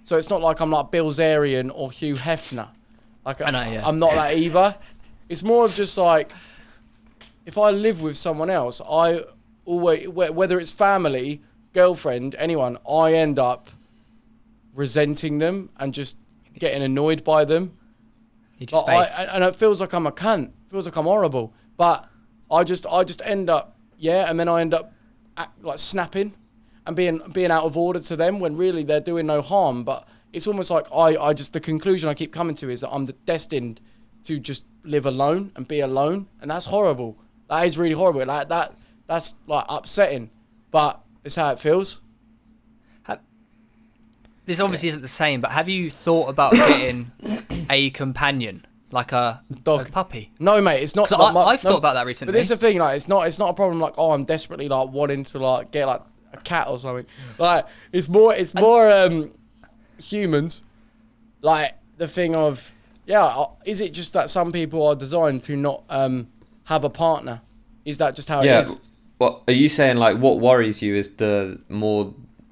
A: So it's not like I'm like Bill Zarian or Hugh Hefner. Like,
C: I know, yeah.
A: I'm not that either. It's more of just like, if I live with someone else, I always, whether it's family, girlfriend, anyone, I end up resenting them and just getting annoyed by them.
C: You just
A: Like, and it feels like I'm a cunt. It feels like I'm horrible. But I just end up, yeah, and then I end up like snapping and being out of order to them when really they're doing no harm. But it's almost like I just, the conclusion I keep coming to is that I'm destined to just live alone and be alone, and that's horrible. That is really horrible. Like that's like upsetting, but it's how it feels.
C: This obviously isn't the same, but have you thought about getting a companion, like a
A: Dog.
C: a puppy?
A: No, mate, it's not.
C: 'Cause
A: like
C: I've thought about that recently.
A: But this is the thing, like, it's not a problem. Like, oh, I'm desperately like wanting to like get like a cat or something. Like, it's more humans. Like the thing of, yeah, is it just that some people are designed to not have a partner? Is that just how it is?
B: What are you saying? Like, what worries you is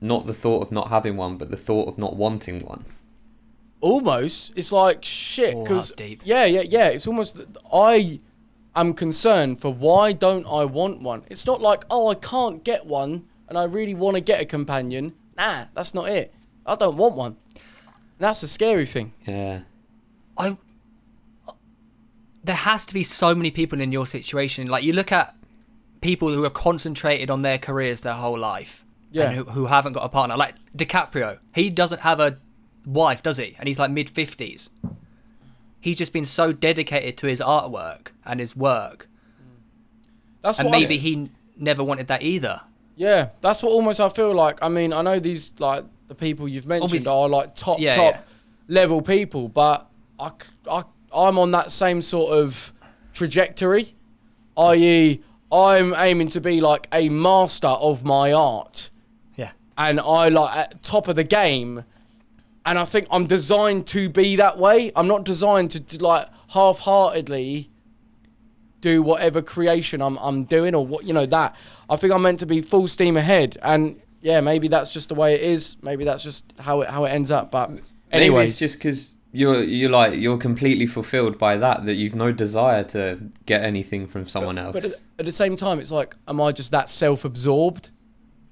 B: not the thought of not having one, but the thought of not wanting one.
A: Almost, it's like shit.
C: Oh,
A: Because
C: that's deep.
A: yeah. It's almost I am concerned for why don't I want one. It's not like, oh, I can't get one and I really want to get a companion. Nah, that's not it. I don't want one. And that's a scary thing.
B: Yeah.
C: There has to be so many people in your situation. Like, you look at people who are concentrated on their careers their whole life,
A: Yeah.
C: and who haven't got a partner. Like DiCaprio, he doesn't have a wife, does he? And he's like mid-50s. He's just been so dedicated to his artwork and his work.
A: That's
C: And
A: what
C: maybe he never wanted that either.
A: Yeah, that's what almost I feel like. I mean, I know these, like, the people you've mentioned are like top level people, but I'm on that same sort of trajectory, i.e. I'm aiming to be like a master of my art.
C: Yeah.
A: And I like at top of the game, and I think I'm designed to be that way. I'm not designed to like half-heartedly do whatever creation I'm doing, or what, you know, that. I think I'm meant to be full steam ahead, and yeah, maybe that's just the way it is. Maybe that's just how it ends up. But anyways,
B: maybe it's just because you're completely fulfilled by that you've no desire to get anything from someone else.
A: But at the same time, it's like, am I just that self-absorbed?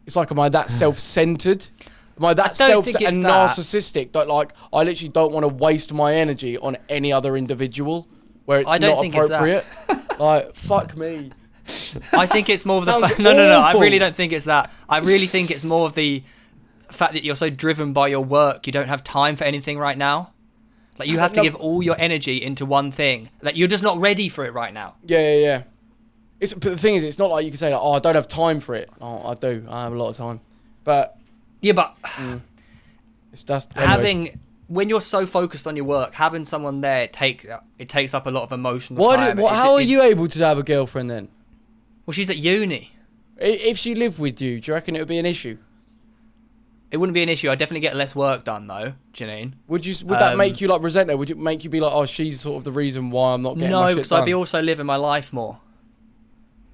A: It's like, am I that self-centered? Am I that and narcissistic that like I literally don't want to waste my energy on any other individual where it's not appropriate? Like, fuck me.
C: I think it's more of the fact. No. I really don't think it's that. I really think it's more of the fact that you're so driven by your work, you don't have time for anything right now. Like, you have to give all your energy into one thing. Like, you're just not ready for it right now.
A: Yeah. But the thing is, it's not like you can say, like, oh, I don't have time for it. Oh, I do. I have a lot of time. But
C: yeah, but when you're so focused on your work, having someone there it takes up a lot of emotional time.
A: How are you able to have a girlfriend then?
C: Well, she's at uni.
A: If she lived with you, do you reckon it would be an issue?
C: It wouldn't be an issue. I'd definitely get less work done, though, Janine.
A: Would that make you like resent her? Would it make you be like, oh, she's sort of the reason why I'm not getting my shit done?
C: No, because I'd be also living my life more.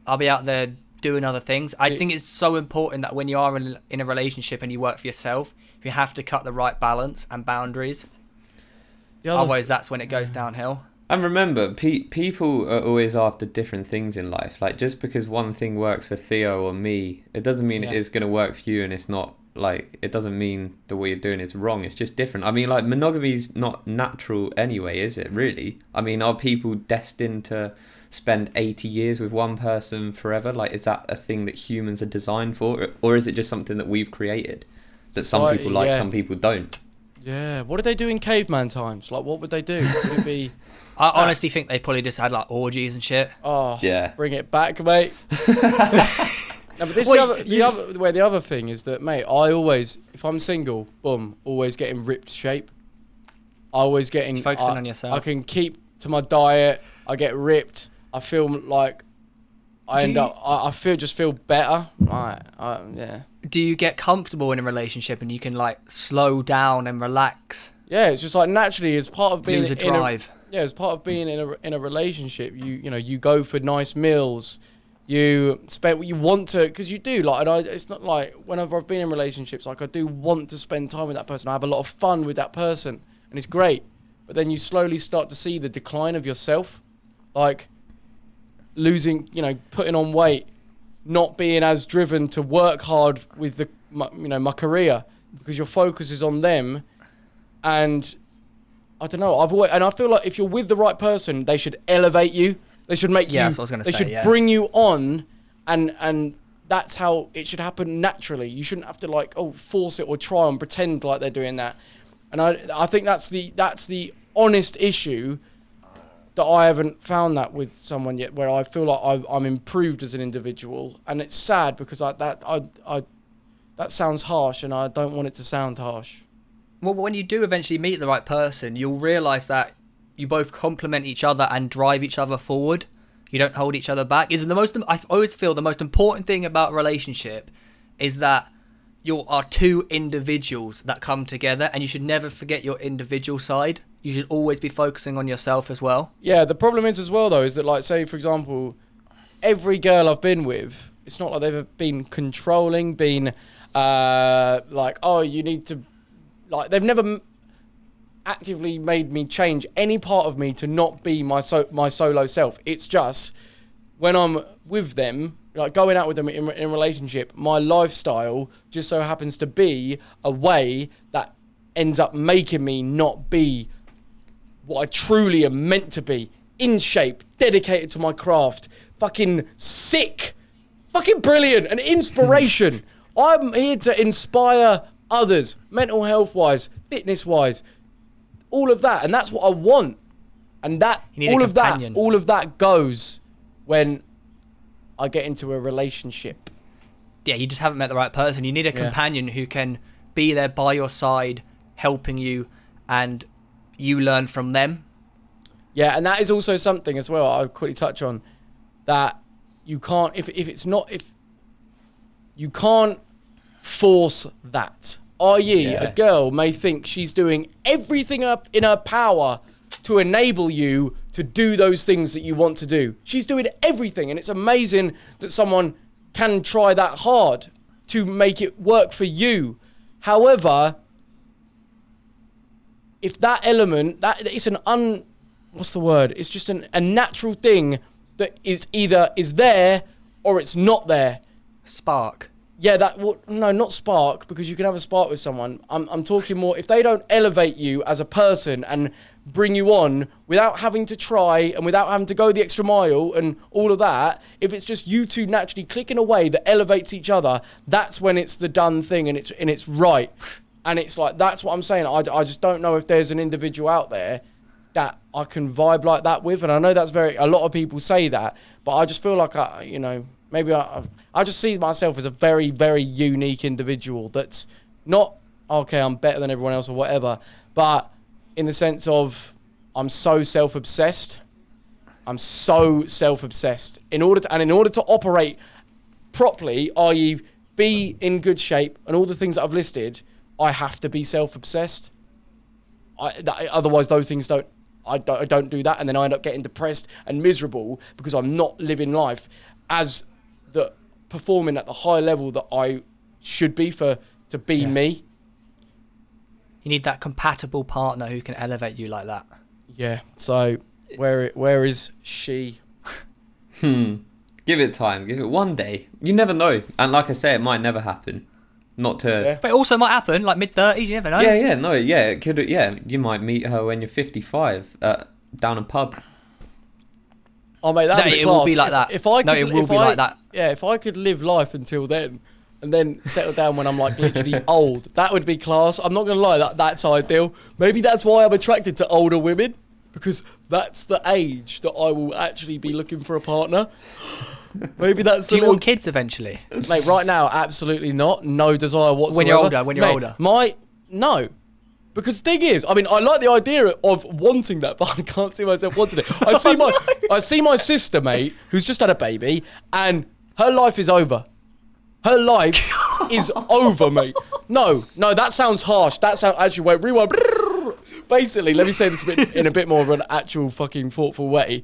C: I'll be out there doing other things. I think it's so important that when you are in a relationship and you work for yourself, you have to cut the right balance and boundaries. Otherwise, that's when it goes downhill.
B: And remember, people are always after different things in life. Like, just because one thing works for Theo or me, it doesn't mean it is going to work for you, and it's not like, it doesn't mean the way you're doing it's wrong. It's just different. I mean, like, monogamy's not natural anyway, is it, really? I mean, are people destined to spend 80 years with one person forever? Like, is that a thing that humans are designed for? Or is it just something that we've created? That some people like, some people don't?
A: Yeah. What did they do in caveman times? Like, what would they do? Would it be...
C: I honestly think they probably just had like orgies and shit.
A: Oh,
B: yeah.
A: Bring it back, mate. No, but this the other thing is that, mate, I always, if I'm single, boom, always getting ripped shape. I always getting
C: focusing on yourself.
A: I can keep to my diet. I get ripped. I feel like I feel better. Yeah.
C: Do you get comfortable in a relationship and you can like slow down and relax?
A: Yeah, it's just like naturally as part of being
C: Lose a drive.
A: as part of being in a relationship, you go for nice meals. You spend what you want to, because you do, like, and it's not like whenever I've been in relationships, like, I do want to spend time with that person. I have a lot of fun with that person, and it's great. But then you slowly start to see the decline of yourself, like losing, putting on weight, not being as driven to work hard with my career, because your focus is on them. And I don't know, I feel like if you're with the right person, they should elevate you. They should make you.
C: That's what I was gonna say.
A: They should bring you on, and that's how it should happen naturally. You shouldn't have to force it or try and pretend like they're doing that. And I think that's the honest issue that I haven't found that with someone yet, where I feel like I'm improved as an individual, and it's sad because that sounds harsh, and I don't want it to sound harsh.
C: Well, when you do eventually meet the right person, you'll realise that you both complement each other and drive each other forward. You don't hold each other back. I always feel the most important thing about a relationship is that you are two individuals that come together, and you should never forget your individual side. You should always be focusing on yourself as well.
A: Yeah, the problem is as well, though, is that, like, say, for example, every girl I've been with, it's not like they've been controlling, been you need to... Like, they've never actively made me change any part of me to not be my solo self. It's just when I'm with them, like going out with them in a relationship, my lifestyle just so happens to be a way that ends up making me not be what I truly am meant to be. In shape, dedicated to my craft, fucking sick, fucking brilliant, and inspiration. I'm here to inspire others, mental health wise, fitness wise, all of that, and that's what I want. And all of that goes when I get into a relationship.
C: Yeah, you just haven't met the right person. You need a companion who can be there by your side, helping you, and you learn from them.
A: Yeah, and that is also something as well I'll quickly touch on, that you can't, if you can't force that. I.e., a girl may think she's doing everything up in her power to enable you to do those things that you want to do. She's doing everything, and it's amazing that someone can try that hard to make it work for you. However, if that element, it's it's just a natural thing that is either is there or it's not there.
C: Spark.
A: Yeah, no, not spark, because you can have a spark with someone. I'm talking more, if they don't elevate you as a person and bring you on without having to try and without having to go the extra mile and all of that, if it's just you two naturally clicking away that elevates each other, that's when it's the done thing and it's right. And it's like, that's what I'm saying. I just don't know if there's an individual out there that I can vibe like that with. And I know a lot of people say that, but I just feel like maybe I just see myself as a very, very unique individual that's not, okay, I'm better than everyone else or whatever, but in the sense of I'm so self-obsessed. I'm so self-obsessed. In order to operate properly, i.e. be in good shape and all the things that I've listed, I have to be self-obsessed. Otherwise, those things I don't do that, and then I end up getting depressed and miserable because I'm not living life as performing at the high level that I should be to be me.
C: You need that compatible partner who can elevate you like that.
A: Yeah. So where is she?
B: Give it time. Give it one day. You never know. And like I say, it might never happen. Not to.
A: Yeah.
C: But it also might happen, like mid-30s, you never know.
B: It could. Yeah, you might meet her when you're 55 down a pub.
A: Oh mate, that'd be
C: it
A: class.
C: will be like that.
A: If I could,
C: No, it will be like that.
A: Yeah, if I could live life until then, and then settle down when I'm like literally old, that would be class. I'm not gonna lie, that's ideal. Maybe that's why I'm attracted to older women, because that's the age that I will actually be looking for a partner. Maybe that's.
C: Do you want kids eventually?
A: Mate, right now, absolutely not. No desire whatsoever.
C: When you're older.
A: No. Because the thing is, I mean, I like the idea of wanting that, but I can't see myself wanting it. I see my sister, mate, who's just had a baby, and her life is over. Her life is over, mate. No, that sounds harsh. That sounds actually. Wait, rewind. Basically, let me say this in a bit more of an actual fucking thoughtful way.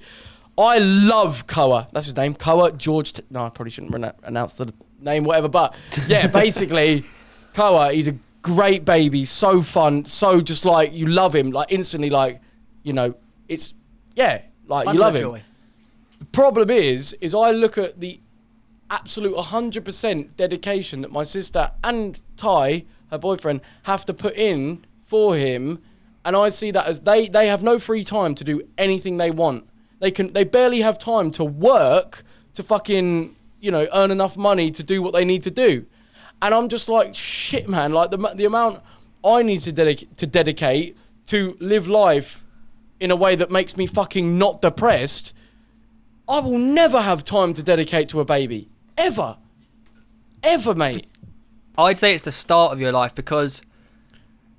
A: I love Koa. That's his name. Koa George. No, I probably shouldn't announce the name, whatever. But yeah, basically, Koa. He's a great baby, so fun, so just like you love him, like instantly, like it's like you love him. The problem is I look at the absolute 100% dedication that my sister and Ty, her boyfriend, have to put in for him, and I see that as they have no free time to do anything they want. They barely have time to work to fucking earn enough money to do what they need to do. And I'm just like, shit, man, like the amount I need to dedicate to live life in a way that makes me fucking not depressed, I will never have time to dedicate to a baby. Ever. Ever, mate.
C: I'd say it's the start of your life, because,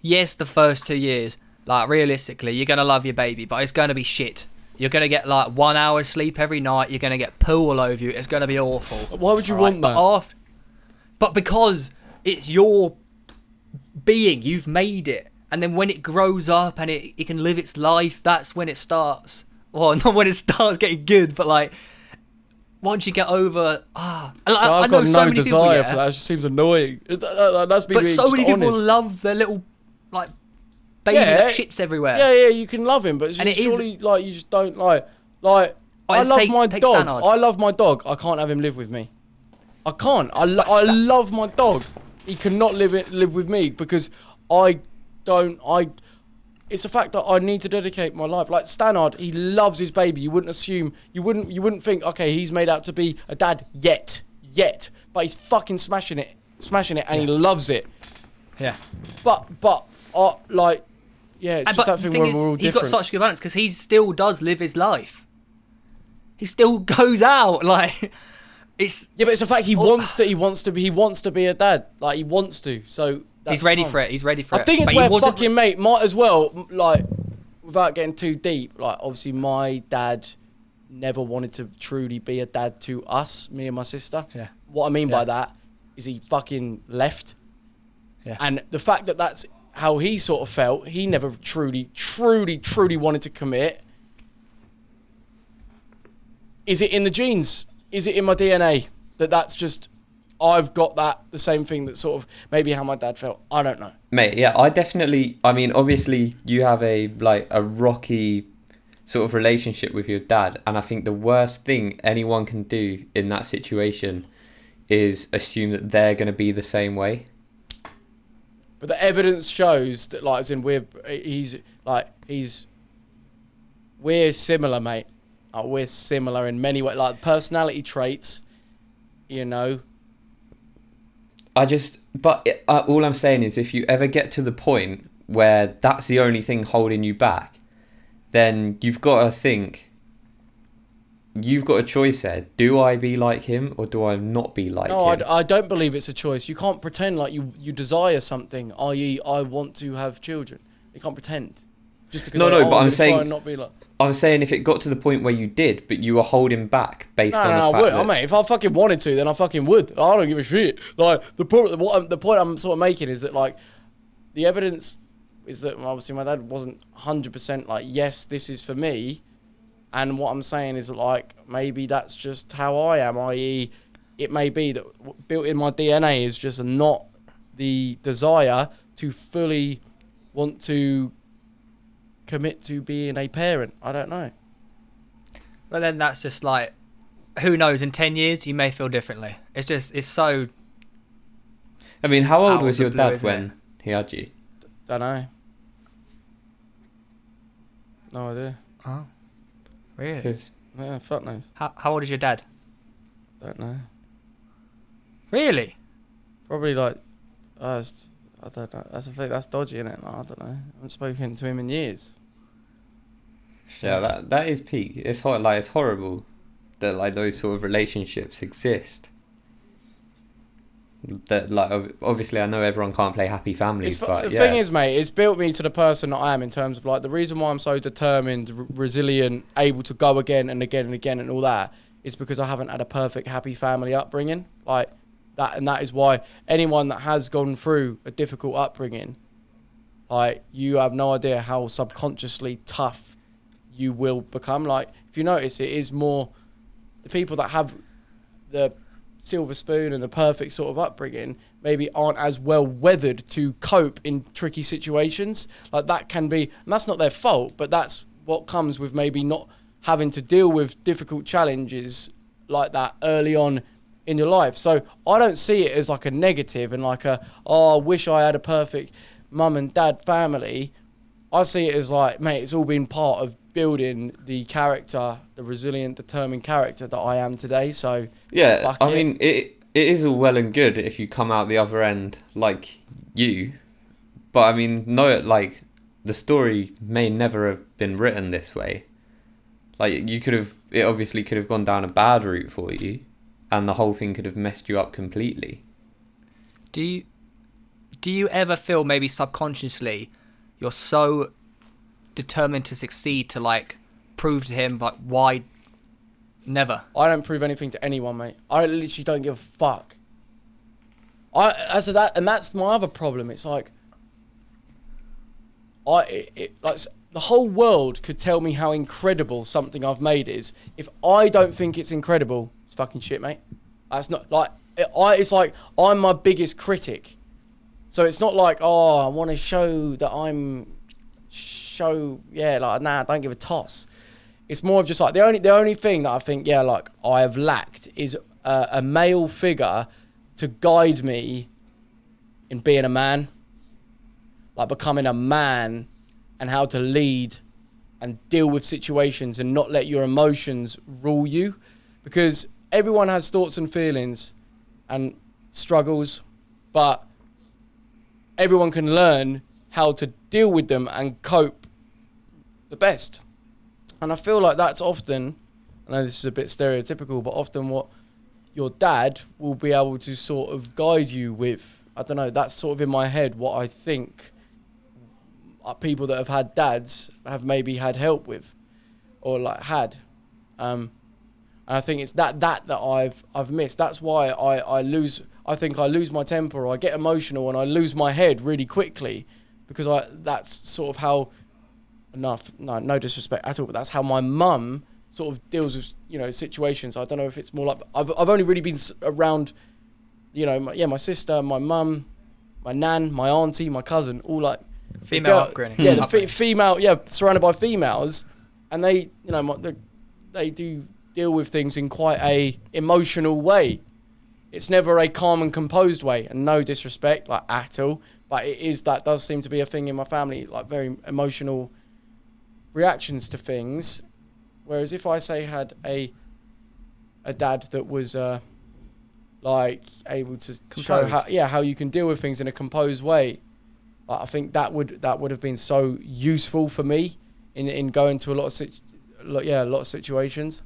C: yes, the first 2 years, like, realistically, you're going to love your baby, but it's going to be shit. You're going to get, like, 1 hour sleep every night. You're going to get poo all over you. It's going to be awful.
A: Why would you want that?
C: But because it's your being, you've made it. And then when it grows up and it can live its life, that's when it starts. Well, not when it starts getting good, but like once you get over...
A: So I've got no desire for that. It just seems annoying. That's
C: but so many people love their little like baby that shits everywhere.
A: Yeah, you can love him, but surely like you just don't like... I love my dog. I love my dog. I can't have him live with me. I can't. I love my dog. He cannot live with me because it's a fact that I need to dedicate my life. Like Stannard, he loves his baby. You wouldn't wouldn't think, okay, he's made out to be a dad yet, but he's fucking smashing it, and he loves it.
C: Yeah.
A: But it's just that thing where we're all different.
C: He's got such good balance because he still does live his life. He still goes out like.
A: But it's a fact he wants to be a dad. Like he wants to. So
C: he's ready for it.
A: I think it's where fucking mate might as well, like, without getting too deep, like obviously my dad never wanted to truly be a dad to us, me and my sister.
C: Yeah.
A: What I mean by that is he fucking left.
C: Yeah.
A: And the fact that that's how he sort of felt, he never truly wanted to commit. Is it in the genes? Is it in my DNA that's just, I've got the same thing that sort of maybe how my dad felt? I don't know.
B: Mate, yeah, I mean, obviously you have a rocky sort of relationship with your dad. And I think the worst thing anyone can do in that situation is assume that they're going to be the same way.
A: But the evidence shows that, like, as in we're similar, mate. We're similar in many ways, like personality traits,
B: But all I'm saying is if you ever get to the point where that's the only thing holding you back, then you've got to think, you've got a choice there. Do I be like him or do I not be like him?
A: No, I don't believe it's a choice. You can't pretend like you desire something, i.e. I want to have children. You can't pretend. Just because but I'm
B: saying if it got to the point where you did, but you were holding back based on the fact
A: that... I mean, if I fucking wanted to, then I fucking would. I don't give a shit. Like, the point I'm sort of making is that, like, the evidence is that, obviously, my dad wasn't 100% like, yes, this is for me. And what I'm saying is, like, maybe that's just how I am, i.e. it may be that built in my DNA is just not the desire to fully want to commit to being a parent. I don't know.
C: But then that's just like, who knows, in 10 years you may feel differently. It's so...
B: I mean, how
C: Out
B: old
C: of
B: was
C: the
B: your
C: blue,
B: dad
C: isn't
B: when he had you?
A: Don't know. No idea.
C: Oh, really?
B: 'Cause
A: Yeah, fuck knows.
C: How old is your dad?
A: Don't know.
C: Really?
A: Probably like, I don't know. That's a thing. That's dodgy, isn't it? I don't know. I haven't spoken to him in years.
B: yeah, that is peak. It's like it's horrible that like those sort of relationships exist. That like obviously I know everyone can't play happy families, but
A: The thing is, mate, it's built me to the person that I am in terms of like the reason why I'm so determined, resilient, able to go again and again and again and all that is because I haven't had a perfect happy family upbringing like that, and that is why anyone that has gone through a difficult upbringing, like you have no idea how subconsciously tough you will become. Like if you notice, it is more the people that have the silver spoon and the perfect sort of upbringing maybe aren't as well weathered to cope in tricky situations. Like that can be, and that's not their fault, but that's what comes with maybe not having to deal with difficult challenges like that early on in your life. So I don't see it as like a negative and like I wish I had a perfect mum and dad family. I see it as like, mate, it's all been part of building the character, the resilient, determined character that I am today. So
B: yeah, I mean, it is all well and good if you come out the other end like you, but I mean, no, like the story may never have been written this way. Like it obviously could have gone down a bad route for you, and the whole thing could have messed you up completely.
C: Do you ever feel maybe subconsciously you're so determined to succeed to like prove to him like why? Never.
A: I don't prove anything to anyone, mate. I literally don't give a fuck. That's my other problem. It's like the whole world could tell me how incredible something I've made is. If I don't think it's incredible, it's fucking shit, mate. That's not like it's like I'm my biggest critic. So it's not like, oh, I want to show that nah, don't give a toss. It's more of just like the only thing that I think, yeah, like I have lacked is a male figure to guide me in being a man, like becoming a man and how to lead and deal with situations and not let your emotions rule you, because everyone has thoughts and feelings and struggles, but everyone can learn how to deal with them and cope the best. And I feel like that's often, I know this is a bit stereotypical, but often what your dad will be able to sort of guide you with. I don't know, that's sort of in my head what I think people that have had dads have maybe had help with or like had. And I think it's that I've missed. That's why I think I lose my temper or I get emotional and I lose my head really quickly, because that's sort of how, no disrespect at all, but that's how my mum sort of deals with, situations. I don't know if it's more like, I've only really been around, my sister, my mum, my nan, my auntie, my cousin, all like
C: female upbringing.
A: Yeah, the female, surrounded by females, and they, they do deal with things in quite a emotional way. It's never a calm and composed way, and no disrespect, like at all, but that does seem to be a thing in my family, like very emotional reactions to things. Whereas if I say had a dad that was like able to show how you can deal with things in a composed way, I think that would have been so useful for me in going to a lot of situations.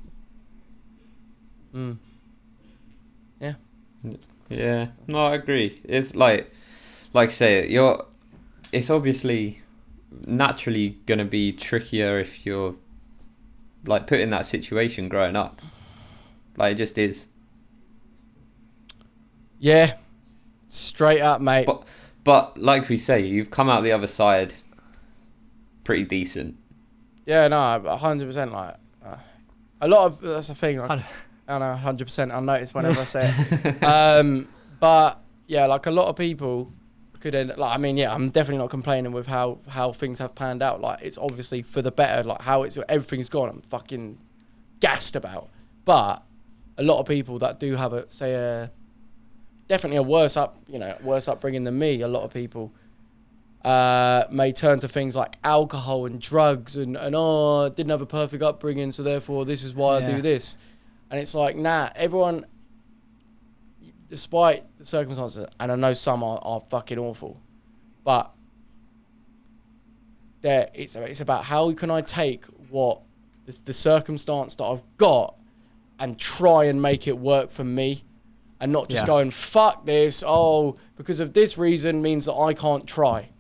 B: Yeah, no, I agree. It's like say it's obviously naturally gonna be trickier if you're like put in that situation growing up. Like it just is.
A: Yeah, straight up, mate.
B: But like we say, you've come out the other side pretty decent.
A: Yeah, no, 100%. Like a lot of that's the thing. Like, I don't know, 100%. I'll notice whenever I say it. But yeah, like a lot of people could end. Like, I mean, yeah, I'm definitely not complaining with how things have panned out. Like, it's obviously for the better. Like how everything's gone, I'm fucking gassed about. But a lot of people that do have definitely a worse upbringing than me. A lot of people may turn to things like alcohol and drugs and I didn't have a perfect upbringing, so therefore this is why I do this. And it's like, nah, everyone, despite the circumstances, and I know some are fucking awful, but it's about how can I take what the circumstance that I've got and try and make it work for me, and not just going, fuck this, because of this reason means that I can't try.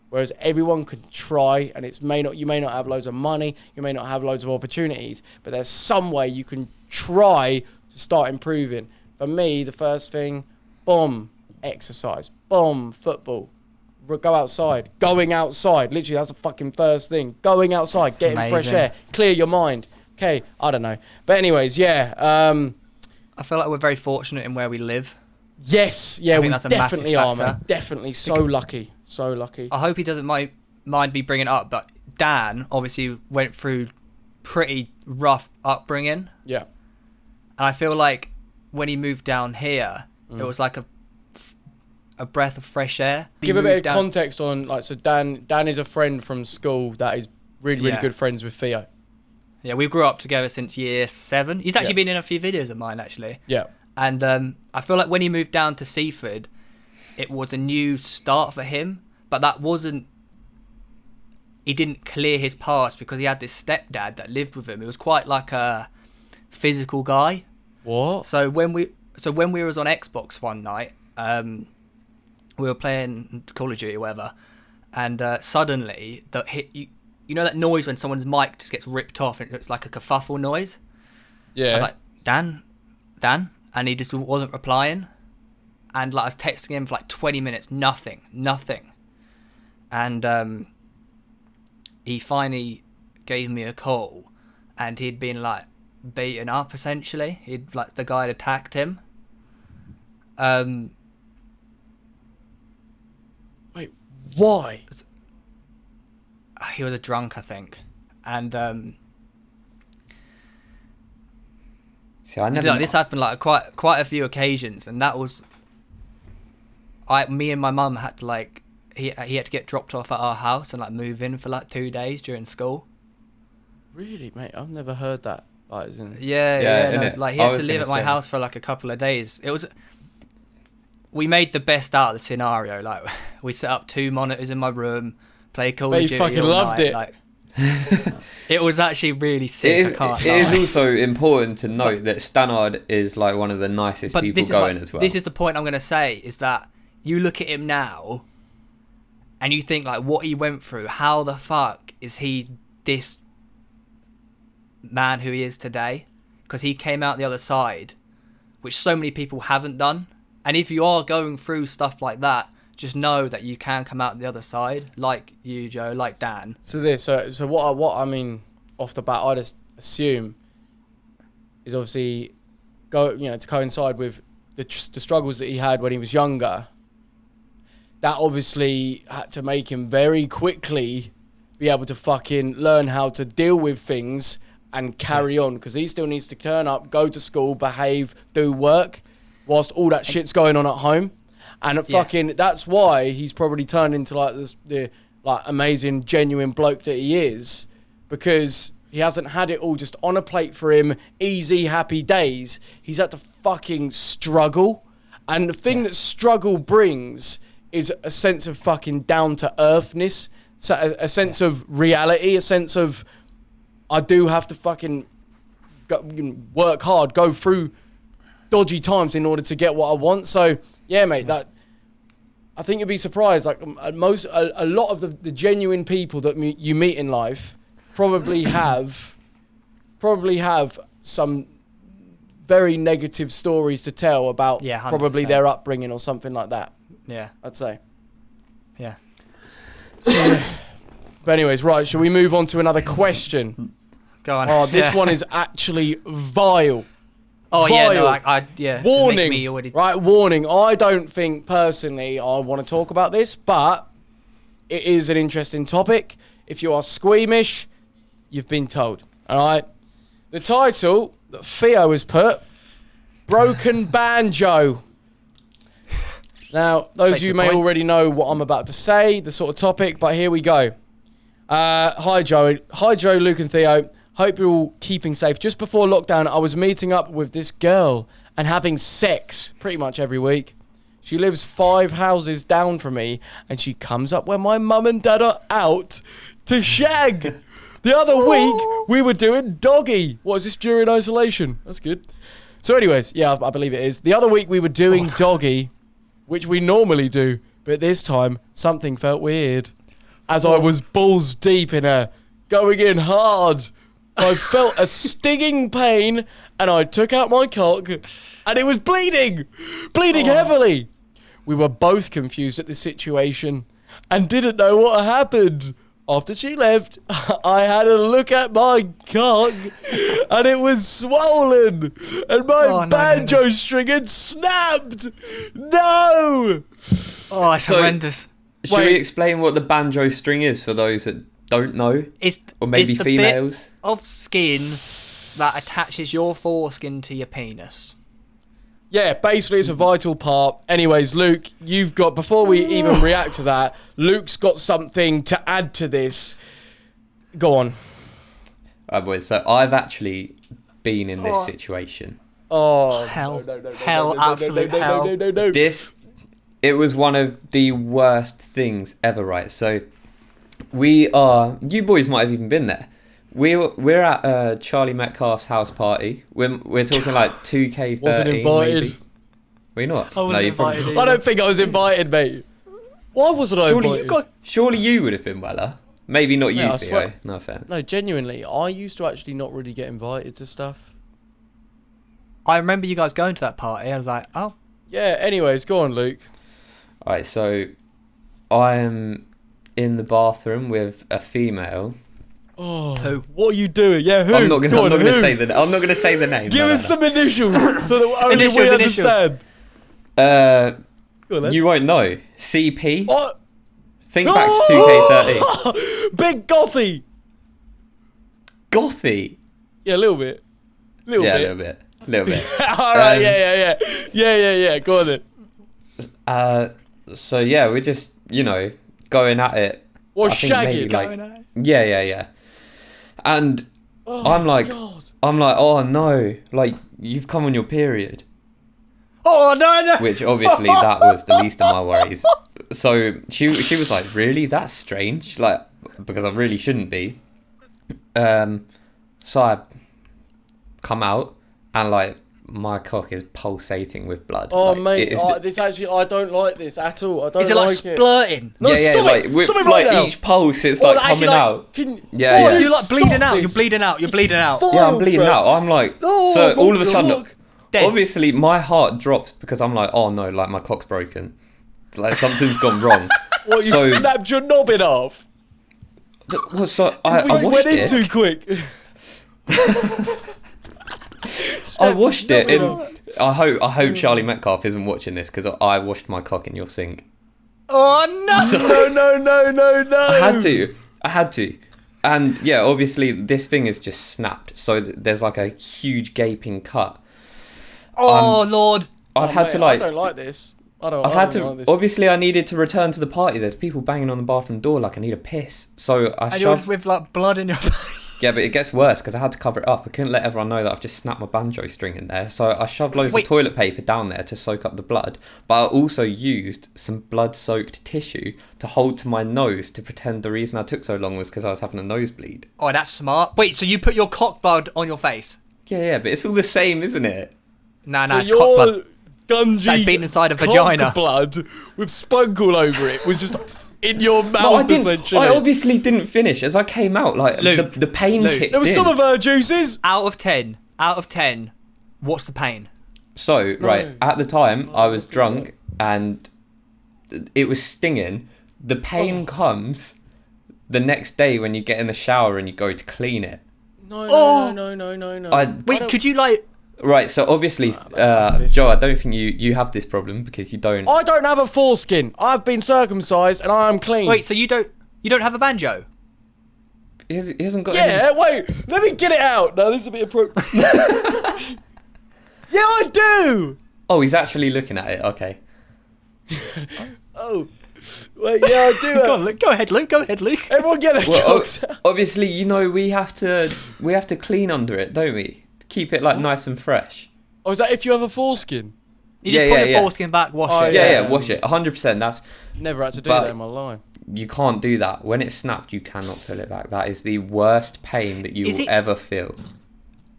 A: Whereas everyone can try, and you may not have loads of money, you may not have loads of opportunities, but there's some way you can try to start improving. For me, the first thing, boom, exercise, boom, football, go outside, going outside, literally that's the fucking first thing, going outside, getting fresh air, clear your mind. Okay, I don't know. But anyways,
C: I feel like we're very fortunate in where we live.
A: Yes, yeah, we definitely are, man. Definitely lucky. So lucky.
C: I hope he doesn't mind me bringing it up, but Dan obviously went through pretty rough upbringing.
A: Yeah.
C: And I feel like when he moved down here, it was like a breath of fresh air.
A: Give a bit of context on, like, so Dan is a friend from school that is really good friends with Theo.
C: Yeah, we grew up together since year 7. He's actually been in a few videos of mine, actually.
A: Yeah.
C: And I feel like when he moved down to Seaford, it was a new start for him, but that wasn't... He didn't clear his past because he had this stepdad that lived with him. It was quite like a physical guy.
A: What?
C: So when we was on Xbox one night, we were playing Call of Duty or whatever, and suddenly you know that noise when someone's mic just gets ripped off and it's like a kerfuffle noise?
A: Yeah.
C: I was like, Dan? And he just wasn't replying. And like I was texting him for like 20 minutes, nothing. And he finally gave me a call, and he'd been like beaten up essentially. The guy had attacked him.
A: Wait, why?
C: He was a drunk, I think, and
B: See, I never.
C: this happened like quite a few occasions, and that was. Me and my mum had to like he had to get dropped off at our house and like move in for like 2 days during school.
A: Really, mate? I've never heard that. Like,
C: No, like he had to live at my house for like a couple of days. We made the best out of the scenario. Like we set up 2 monitors in my room, played Call of Duty.
A: You fucking loved it.
C: Like, it was actually really sick.
B: It is also important to note that Stannard is like one of the nicest people going as well.
C: This is the point I'm going to say, is that you look at him now and you think like what he went through, how the fuck is he this man who he is today? Because he came out the other side, which so many people haven't done. And if you are going through stuff like that, just know that you can come out the other side, like you, Joe, like Dan.
A: So what I mean off the bat, I just assume is obviously to coincide with the struggles that he had when he was younger. That obviously had to make him very quickly be able to fucking learn how to deal with things and carry on, because he still needs to turn up, go to school, behave, do work, whilst all that shit's going on at home. And that's why he's probably turned into like the amazing, genuine bloke that he is, because he hasn't had it all just on a plate for him, easy, happy days. He's had to fucking struggle. And the thing that struggle brings is a sense of fucking down-to-earthness, so a sense of reality, a sense of I do have to fucking work hard, go through dodgy times in order to get what I want. So yeah, mate, that I think you'd be surprised. Like a lot of the genuine people that you meet in life probably have some very negative stories to tell about probably their upbringing or something like that.
C: Yeah,
A: I'd say.
C: Yeah.
A: But anyways, right, shall we move on to another question?
C: Go on.
A: Oh, this one is actually vile.
C: Oh,
A: vile.
C: Warning.
A: Right, warning. I don't think personally I want to talk about this, but it is an interesting topic. If you are squeamish, you've been told. All right. The title that Theo has put, Broken Banjo. Now, those of
C: Straight to
A: you
C: the
A: may
C: point.
A: already know what I'm about to say, the sort of topic, but here we go. Hi, Joe. Hi, Joe, Luke, and Theo. Hope you're all keeping safe. Just before lockdown, I was meeting up with this girl and having sex pretty much every week. She lives 5 houses down from me, and she comes up when my mum and dad are out to shag. The other week, we were doing doggy. What is this, during isolation? That's good. So anyways, yeah, I believe it is. The other week, we were doing doggy, which we normally do, but this time, something felt weird. As I was balls deep in her, going in hard, I felt a stinging pain, and I took out my cock, and it was bleeding heavily. We were both confused at the situation and didn't know what happened. After she left, I had a look at my cock, and it was swollen, and my banjo string had snapped. No!
C: Oh, it's horrendous.
B: Should we explain what the banjo string is for those that don't know? Or maybe
C: it's the
B: females?
C: bit of skin that attaches your foreskin to your penis.
A: Yeah, basically it's a vital part. Anyways, Luke, you've got, before we even react to that, Luke's got something to add to this. Go on.
B: Alright, boys, so I've actually been in this situation.
A: Oh,
C: Hell.
A: no,
C: Hell, absolute hell.
A: No.
B: It was one of the worst things ever, right? So you boys might have even been there. We're at Charlie Metcalf's house party. We're talking like 2K13.
A: Wasn't invited.
B: Maybe. Were you not?
C: I wasn't invited either.
A: I don't think I was invited, mate. Why wasn't I invited?
B: Surely you would have been, Weller. Maybe not you,
A: Yeah, I
B: Theo.
A: swear.
B: No offense.
A: No, genuinely, I used to actually not really get invited to stuff.
C: I remember you guys going to that party. I was like, oh.
A: Yeah, anyways, go on, Luke.
B: Alright, so I am in the bathroom with a female.
A: Oh,
C: Who?
A: what are you doing? Yeah, who?
B: I'm not
A: Go
B: gonna
A: on,
B: say the name.
A: Give us some initials so that only
C: Initials,
A: we
C: initials.
A: understand. Go on, then.
B: You won't know. CP.
A: What?
B: Think back to 2K13.
A: Big Gothy.
B: Gothy.
A: Yeah, a little bit.
B: A little bit.
A: All right, yeah. Go on then.
B: So yeah, we're just going at it.
A: Or
B: I think maybe,
A: shagging.
B: Yeah. And I'm like,
A: God.
B: oh no, like you've come on your period.
C: Oh, no.
B: Which obviously that was the least of my worries. So she was like, really? That's strange. Like, because I really shouldn't be. So I come out and like my cock is pulsating with blood.
A: Oh,
B: like,
A: mate, this actually, I don't like this at all. I don't
C: Is it like splurting?
A: No,
B: yeah,
A: stop
B: like,
A: it.
B: with,
A: Stop it right
B: like
A: now.
B: each pulse, it's
C: Or
B: like
C: actually,
B: coming
C: like,
B: out.
A: Can,
B: Yeah,
A: Oh,
B: yeah.
C: You're like
A: stop
C: bleeding out.
A: this.
C: You're bleeding out. You're bleeding out.
B: Yeah, I'm bleeding
A: bro.
B: out. I'm like,
A: Oh,
B: so
A: my
B: all of a sudden,
A: God.
C: Dead.
B: obviously my heart drops because I'm like, oh no, like my cock's broken. Like something's gone wrong.
A: What, you
B: So-
A: snapped your knob in half?
B: Well, so I
A: We
B: washed
A: went in
B: it.
A: too quick.
B: I washed it.
A: No.
B: I hope Charlie Metcalf isn't watching this because I washed my cock in your sink.
C: Oh, no.
A: No.
B: I had to. And yeah, obviously this thing is just snapped. So there's like a huge gaping cut.
C: Oh, Lord.
B: I've had
A: Mate,
B: to like.
A: I don't like this.
B: I've
A: I
B: had
A: don't
B: to.
A: like this.
B: Obviously, I needed to return to the party. There's people banging on the bathroom door like I need a piss. So I
C: And you're
B: shoved.
C: just with like blood in your face.
B: Yeah, but it gets worse because I had to cover it up. I couldn't let everyone know that I've just snapped my banjo string in there. So I shoved loads
C: Wait.
B: of toilet paper down there to soak up the blood. But I also used some blood-soaked tissue to hold to my nose to pretend the reason I took so long was because I was having a nosebleed.
C: Oh, that's smart. Wait, so you put your cock blood on your face?
B: Yeah, but it's all the same, isn't it?
C: No,
A: So
C: it's cock blood.
A: Gungy
C: That's been inside a
A: cock
C: vagina.
A: blood with spunk all over it was just in your mouth,
B: No, I didn't.
A: essentially.
B: I obviously didn't finish. As I came out, like
C: Luke,
B: the pain
C: Luke.
B: kicked
A: There was
B: in.
A: some of her juices.
C: Out of 10, what's the pain?
B: So, right, at the time, I was drunk and it was stinging. The pain comes the next day when you get in the shower and you go to clean it.
A: No.
C: Wait, could you like...
B: Right, so obviously,
A: this.
B: Joe, I don't think you have this problem because you don't...
A: I don't have a foreskin. I've been circumcised and I am clean.
C: Wait, so you don't have a banjo?
B: He hasn't got
A: Yeah,
B: any...
A: wait. Let me get it out. No, this is a bit appropriate. Yeah, I do.
B: Oh, he's actually looking at it, okay.
A: Oh. Well, yeah, I do.
C: Go on, Luke. Go ahead, Luke.
A: Everyone get their cocks out.
B: Obviously, you know, we have to clean under it, don't we? Keep it like nice and fresh.
A: Oh, is that if you have a foreskin?
C: You just put your foreskin back, wash it.
B: Yeah, wash it. 100%. That's
A: never had to do that in my life.
B: You can't do that. When it's snapped, you cannot pull it back. That is the worst pain that you will ever feel.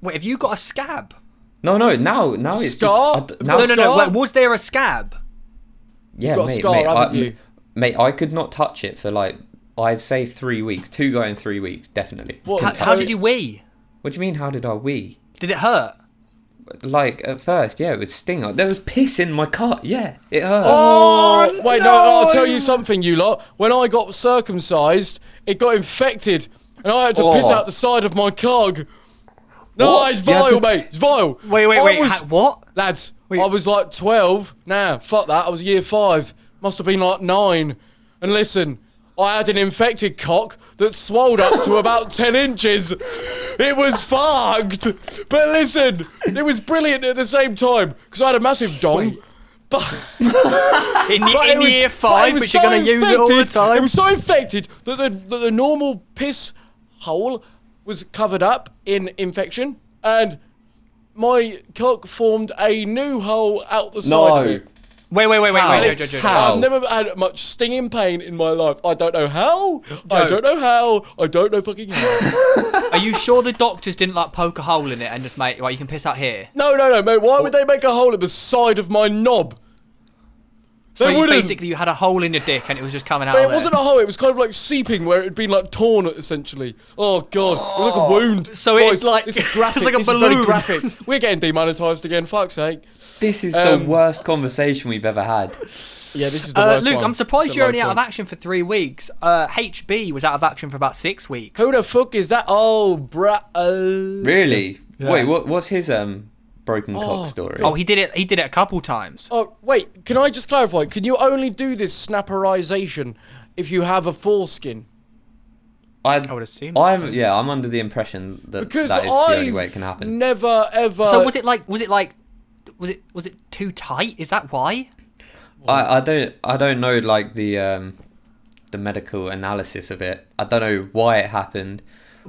C: Wait, have you got a scab?
B: No. Now it's
A: scar.
B: Just,
C: No. Wait, was there a scab?
B: Yeah,
A: You've got a scar, haven't you?
B: Mate, I could not touch it for like, I'd say 3 weeks. 2 going 3 weeks, definitely.
C: How did you wee?
B: What do you mean, how did I wee?
C: Did it hurt?
B: Like, at first, yeah, it would sting. There was piss in my cut. Yeah, it hurt.
A: Oh, wait, no, I'll tell you something, you lot. When I got circumcised, it got infected, and I had to piss out the side of my cog. No,
B: What?
A: it's vile, mate. It's vile.
C: Wait. What?
A: Lads,
C: Wait.
A: I was like 12. Nah, fuck that. I was year 5. Must have been like 9. And listen, I had an infected cock that swelled up to about 10 inches. It was fucked. But listen, it was brilliant at the same time because I had a massive dong. But
C: in year 5, which you're going to use it all the time.
A: It was so infected that the normal piss hole was covered up in infection, and my cock formed a new hole out the side of it.
C: Wait.
B: How?
A: I've never had much stinging pain in my life. I don't know how. I don't know fucking how.
C: Are you sure the doctors didn't like poke a hole in it and just make, right, you can piss out here?
A: No, mate. Why would they make a hole in the side of my knob?
C: So
A: They wouldn't.
C: basically you had a hole in your dick and it was just coming out
A: But
C: of
A: it wasn't a hole. It was kind of like seeping where it had been like torn, essentially. Oh god, it was like a wound.
C: So it's like
A: this is graphic.
C: it's like a
A: this is very
C: balloon.
A: graphic. We're getting demonetised again. Fuck's sake.
B: This is the worst conversation we've ever had.
A: Yeah, this is the worst
C: Luke,
A: one.
C: I'm surprised
A: It's a
C: you're
A: low
C: only out of
A: point.
C: action for 3 weeks. HB was out of action for about 6 weeks.
A: Who the fuck is that? Oh, bruh.
B: Really?
C: Yeah.
B: Wait, what's his broken cock story?
C: Oh, he did it a couple times.
A: Oh, wait. Can I just clarify? Can you only do this snapperization if you have a foreskin?
B: I
C: would assume
B: I'm
C: so.
B: I'm under the impression that
A: Because
B: that is the only way it can happen.
A: never ever.
C: So was it too tight? Is that why?
B: I don't know like the medical analysis of it. I don't know why it happened.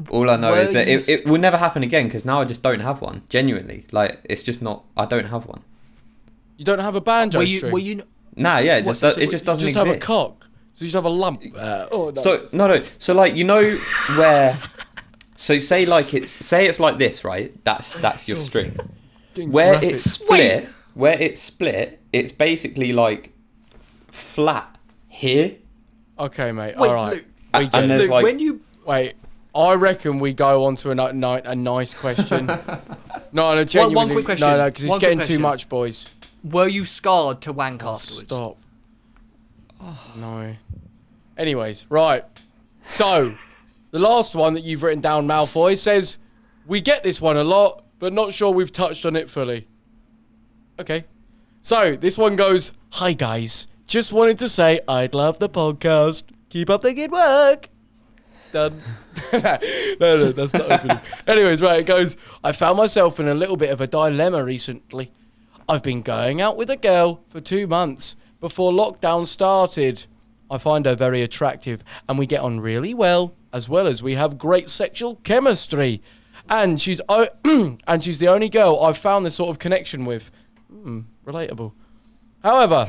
B: All I know is that it will never happen again because now I just don't have one. Genuinely, like it's just not. I don't have one.
A: You don't have a banjo string.
C: Were you?
B: Nah, yeah, it
C: What's
B: just
C: the-
B: doesn't exist.
A: You just have a cock. So you just have a lump. Oh, no.
B: So no. So like you know where. So say it's like this, right? That's your string. Where
A: graphic.
B: it's split, it's basically like flat here.
A: Okay, mate.
C: Wait,
A: all right.
C: Luke,
A: We get
B: and
A: it.
B: there's
C: Luke,
B: like
C: when you
A: Wait. I reckon we go on to a nice question. No, genuinely.
C: quick question.
A: No, because it's
C: One quick
A: getting too
C: question.
A: much, boys.
C: were you scarred to wank afterwards?
A: Stop. Oh, no. Anyways, right. So, the last one that you've written down, Malfoy, says, we get this one a lot, but not sure we've touched on it fully. Okay. So, this one goes, hi guys. Just wanted to say I'd love the podcast. Keep up the good work. Done. No, that's not opening. Anyways, right, it goes, I found myself in a little bit of a dilemma recently. I've been going out with a girl for 2 months before lockdown started. I find her very attractive and we get on really well as we have great sexual chemistry. And she's the only girl I've found this sort of connection with. Relatable. However,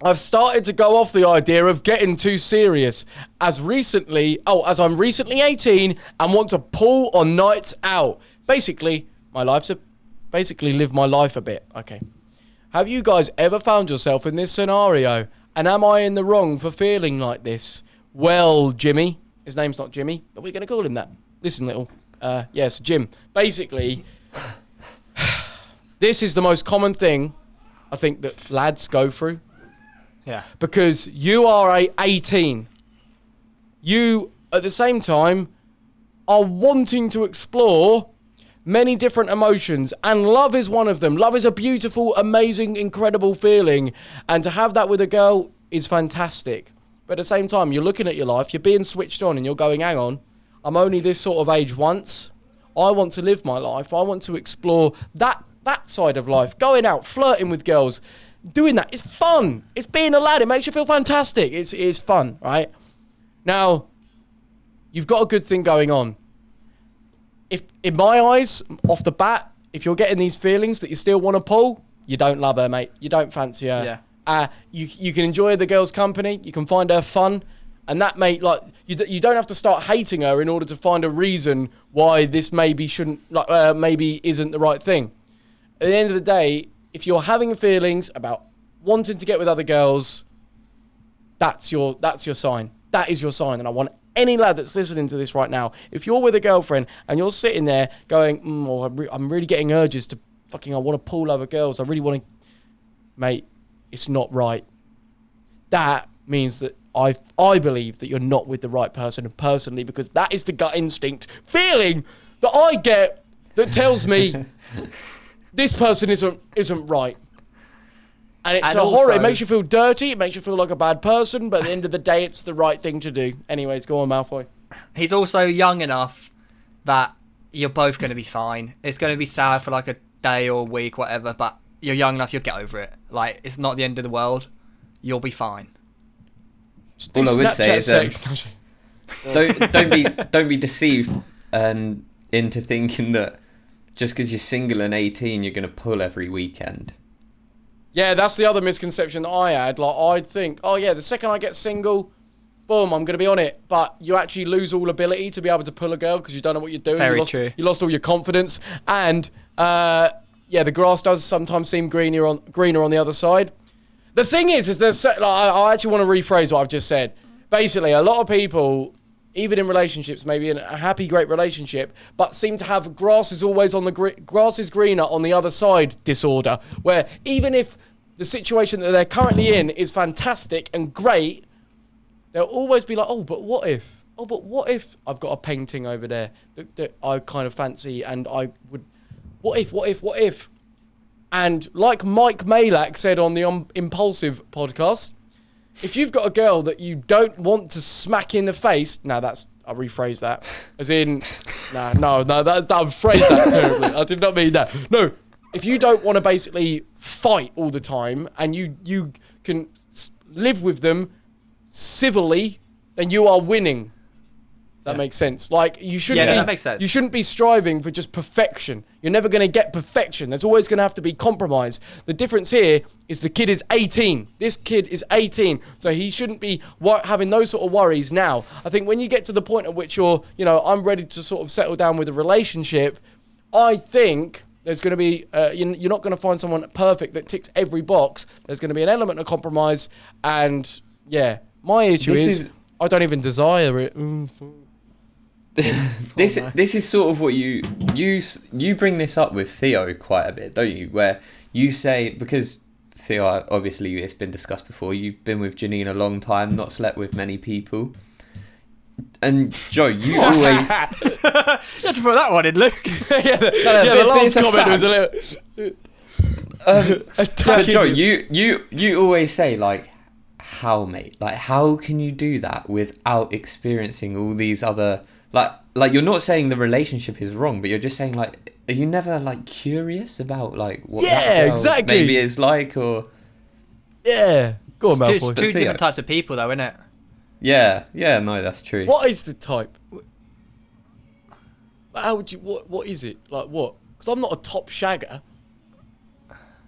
A: I've started to go off the idea of getting too serious as I'm recently 18 and want to pull on nights out. Basically live my life a bit. Okay. Have you guys ever found yourself in this scenario? And am I in the wrong for feeling like this? Well, Jimmy. His name's not Jimmy, but we're going to call him that. Listen, little. Yes, Jim. Basically, this is the most common thing I think that lads go through.
C: Yeah.
A: Because you are 18. You, at the same time, are wanting to explore many different emotions, and love is one of them. Love is a beautiful, amazing, incredible feeling, and to have that with a girl is fantastic. But at the same time, you're looking at your life, you're being switched on, and you're going, hang on, I'm only this sort of age once. I want to live my life. I want to explore that side of life, going out, flirting with girls, doing that. It's fun. It's being a lad. It makes you feel fantastic. It's fun, right? Now, you've got a good thing going on. If, in my eyes, off the bat, if you're getting these feelings that you still want to pull, you don't love her, mate. You don't fancy her.
C: Yeah.
A: You can enjoy the girl's company. You can find her fun. And that, mate, like, you don't have to start hating her in order to find a reason why this maybe maybe isn't the right thing. At the end of the day, if you're having feelings about wanting to get with other girls, that's your sign. That is your sign. And I want any lad that's listening to this right now, if you're with a girlfriend and you're sitting there going, I'm really getting urges to I want to pull other girls. I really want to, mate, it's not right. That means that I believe that you're not with the right person, and personally, because that is the gut instinct feeling that I get that tells me this person isn't right. And it's a horror. It makes you feel dirty. It makes you feel like a bad person. But at the end of the day, it's the right thing to do. Anyways, go on, Malfoy.
C: He's also young enough that you're both going to be fine. It's going to be sad for like a day or a week, whatever. But you're young enough, you'll get over it. Like, it's not the end of the world. You'll be fine.
B: All I would say is don't be deceived and into thinking that just because you're single and 18, you're going to pull every weekend.
A: Yeah, that's the other misconception that I had. Like, I'd think, oh yeah, the second I get single, boom, I'm going to be on it. But you actually lose all ability to be able to pull a girl because you don't know what you're doing.
C: Very true.
A: You lost all your confidence. And, yeah, the grass does sometimes seem greener on the other side. The thing is there's, like, I actually want to rephrase what I've just said. Basically, a lot of people, even in relationships, maybe in a happy, great relationship, but seem to have grass is greener on the other side disorder, where even if the situation that they're currently in is fantastic and great, they'll always be like, oh, but what if? Oh, but what if I've got a painting over there that I kind of fancy and I would... What if? And like Mike Malak said on the Impulsive podcast, if you've got a girl that you don't want to smack in the face... I'll rephrase that. As in... I've phrased that terribly. I did not mean that. No, if you don't want to basically fight all the time and you can live with them civilly, then you are winning. That makes sense. Like, you shouldn't
C: that makes sense.
A: You shouldn't be striving for just perfection. You're never going to get perfection. There's always going to have to be compromise. The difference here is the kid is 18. This kid is 18, so he shouldn't be having those sort of worries now. I think when you get to the point at which you're, I'm ready to sort of settle down with a relationship, I think there's going to be, you're not going to find someone perfect that ticks every box. There's going to be an element of compromise, and yeah, my issue is I don't even desire it.
B: This is sort of what you bring this up with Theo quite a bit, don't you? Where you say, because Theo, obviously it's been discussed before, you've been with Janine a long time, not slept with many people. And Joe, you always...
C: You had to put that one in, Luke.
A: The last comment was a little...
B: but Joe, you always say, like, how, mate? Like, how can you do that without experiencing all these other... Like you're not saying the relationship is wrong, but you're just saying, like, are you never, like, curious about, like, what that girl
A: exactly
B: maybe is like, or...
A: Yeah. Go on, Malfoy.
C: Two different types of people, though, isn't it?
B: Yeah, no, that's true.
A: What is the type? How would you... What is it? Like, what? Because I'm not a top shagger.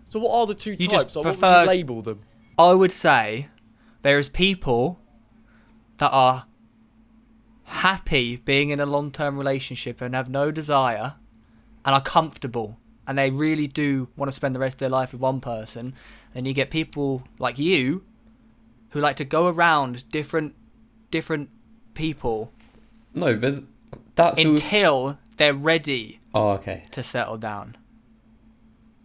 A: So what are the two types? Like, what would you label them?
C: I would say there's people that are happy being in a long-term relationship and have no desire and are comfortable and they really do want to spend the rest of their life with one person. And you get people like you who like to go around different people.
B: No, but that's
C: until they're ready
B: to
C: settle down.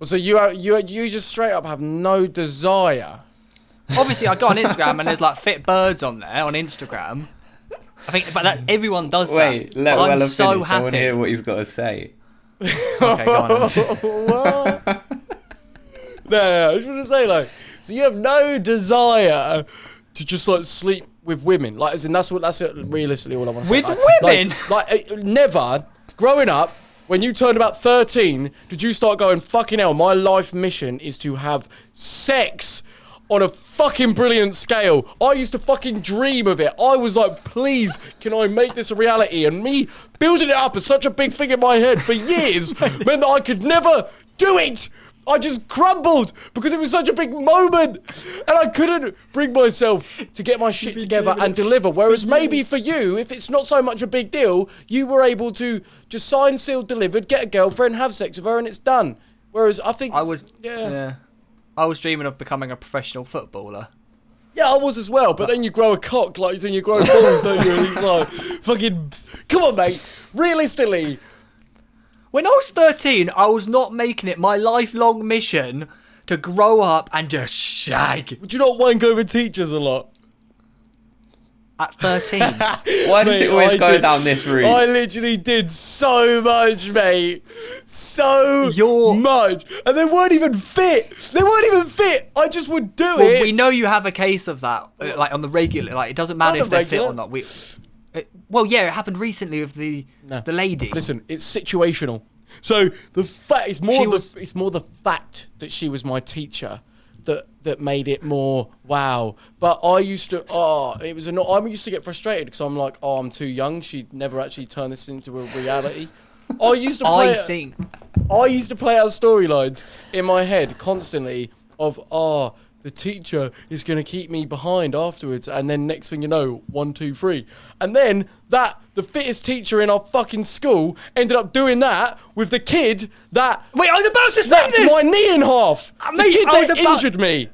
A: So you just straight up have no desire.
C: Obviously, I go on Instagram and there's like fit birds on there on Instagram. I think, but everyone does that.
B: Wait, let Wella finish.
C: So happy.
B: I want to hear what he's got to say.
C: Okay, go on.
A: What? No, I just want to say, like, so you have no desire to just like sleep with women, like, as in that's realistically all I want to say.
C: With women,
A: like never growing up. when you turned about 13, did you start going, fucking hell, my life mission is to have sex on a fucking brilliant scale? I used to fucking dream of it. I was like, please, can I make this a reality? And me building it up as such a big thing in my head for years meant that I could never do it. I just crumbled because it was such a big moment and I couldn't bring myself to get my shit together and deliver. Whereas maybe for you, if it's not so much a big deal, you were able to just sign, sealed, delivered, get a girlfriend, have sex with her and it's done. Whereas I think...
C: I was dreaming of becoming a professional footballer.
A: Yeah, I was as well, but then you grow a cock, like, then you grow balls, don't you? And it's like, fucking... Come on, mate. Realistically...
C: When I was 13, I was not making it my lifelong mission to grow up and just shag.
A: Would you not wank over teachers a lot?
C: At 13.
B: Why does it always go down this route?
A: I literally did so much, mate. So much. And they weren't even fit. They weren't even fit. I just would do it.
C: We know you have a case of that, like on the regular. Like, it doesn't matter if they're fit or not. It happened recently with the lady.
A: Listen, it's situational. So the fact it's more the fact that she was my teacher that made it more wow. But I used to I used to get frustrated because I'm like, I'm too young. She'd never actually turn this into a reality. I used to play out storylines in my head constantly of the teacher is going to keep me behind afterwards, and then next thing you know, 1, 2, 3, and then the fittest teacher in our fucking school ended up doing that with the kid that
C: I was about to
A: snapped
C: say this!
A: my knee in half.
C: Mate,
A: the kid that injured me.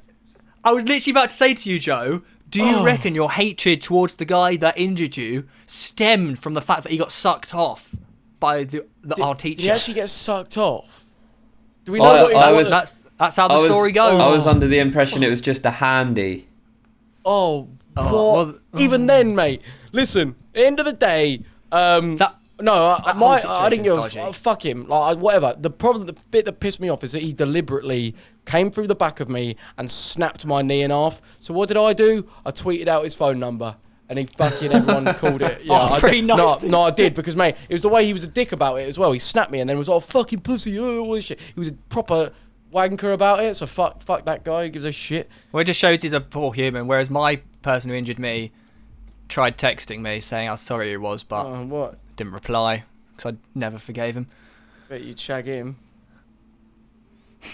C: I was literally about to say to you, Joe, do you reckon your hatred towards the guy that injured you stemmed from the fact that he got sucked off by our teacher?
A: Did he actually get sucked off? Do we know what it was?
C: That's how the story goes.
B: I was under the impression it was just a handy.
A: Even then, mate. Listen, at the end of the day, I didn't give fuck him. Like, whatever. The bit that pissed me off is that he deliberately came through the back of me and snapped my knee in half. So what did I do? I tweeted out his phone number. And he fucking, everyone called it. Yeah, I did, because, mate, it was the way he was a dick about it as well. He snapped me and then was all fucking pussy, all this shit. He was a proper wanker about it, so fuck that guy who gives a shit.
C: Well, it just shows he's a poor human, whereas my person who injured me tried texting me saying how sorry he was, but didn't reply, because I never forgave him.
A: Bet you'd shag him.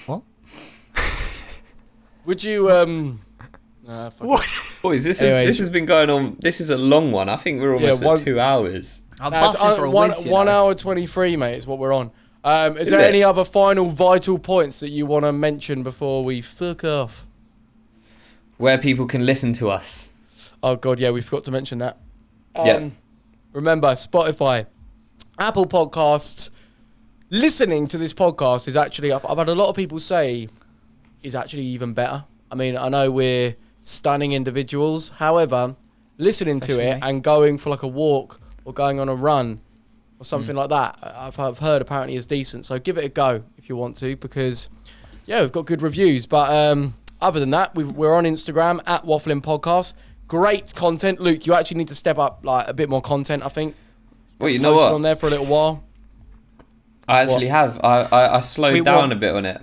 C: What?
A: Would you,
C: what?
B: Boys, this has been going on. This is a long one. I think we're almost at 2 hours.
C: I'm busting for a whiz,
A: 1 hour 23, mate, is what we're on. Is there any other final vital points that you want to mention before we fuck off?
B: Where people can listen to us.
A: Oh, God, yeah, we forgot to mention that.
B: Yeah.
A: Remember, Spotify, Apple Podcasts. Listening to this podcast is actually, I've had a lot of people say, is actually even better. I mean, I know we're stunning individuals. However, listening to it and going for like a walk or going on a run or something like that, I've heard apparently is decent. So give it a go if you want to, because, yeah, we've got good reviews. But other than that, we're on Instagram at Wafflin Podcast. Great content. Luke, you actually need to step up like a bit more content, I think.
B: Well, you know what?
A: On there for a little while.
B: I actually have. I slowed down a bit on it.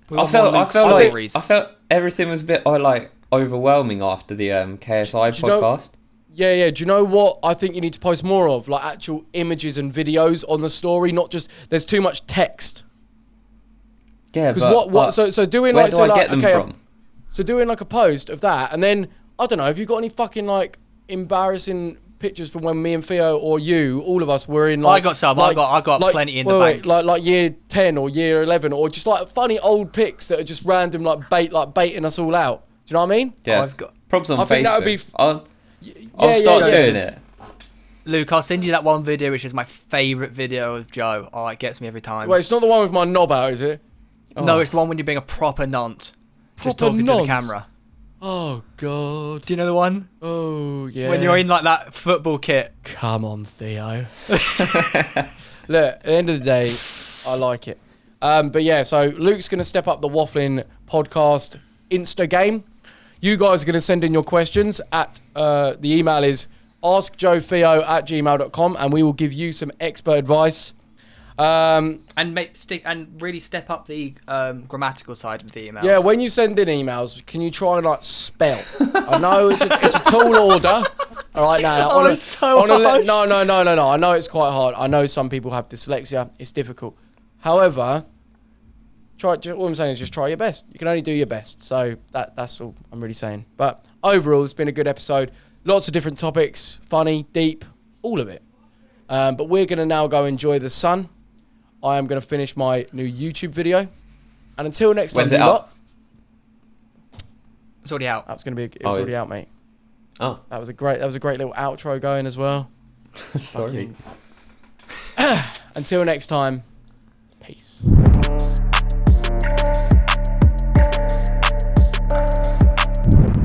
B: I felt everything was a bit like overwhelming after the KSI podcast.
A: Yeah. Do you know what I think you need to post more of? Like actual images and videos on the story, not just there's too much text.
B: Yeah,
A: because so doing
B: where
A: like
B: do
A: so
B: I
A: like
B: get them from?
A: So doing like a post of that, and then I don't know. Have you got any fucking like embarrassing pictures from when me and Theo or you, all of us, were in like...
C: I got some. I got like, plenty in the bank.
A: Like year 10 or year 11, or just like funny old pics that are just random like baiting us all out. Do you know what I mean?
B: Yeah.
C: I've got
B: probs on Facebook.
A: Think that would be...
B: I'll start doing it.
C: Luke, I'll send you that one video, which is my favourite video of Joe. Oh, it gets me every time.
A: Wait, it's not the one with my knob out, is it?
C: No, it's the one when you're being a proper nonce. Just talking to the camera.
A: Oh, God.
C: Do you know the one?
A: Oh, yeah.
C: When you're in, like, that football kit.
A: Come on, Theo. Look, at the end of the day, I like it. But, yeah, so Luke's going to step up the Wafflin Podcast Insta game. You guys are going to send in your questions at... the email is askjoetheo@gmail.com, and we will give you some expert advice.
C: And really step up the grammatical side of the emails.
A: Yeah, when you send in emails, can you try and like spell? I know it's a tall order. All right, now
C: It's so hard.
A: No. I know it's quite hard. I know some people have dyslexia. It's difficult. However, all I'm saying is just try your best. You can only do your best. So that's all I'm really saying. But overall, it's been a good episode. Lots of different topics, funny, deep, all of it. But we're going to now go enjoy the sun. I am going to finish my new YouTube video. And until next time,
B: When's it out?
C: It's already out.
A: That's going to be. It's already out, mate.
B: Oh,
A: That was a great little outro going as well.
B: sorry.
A: Until next time, peace.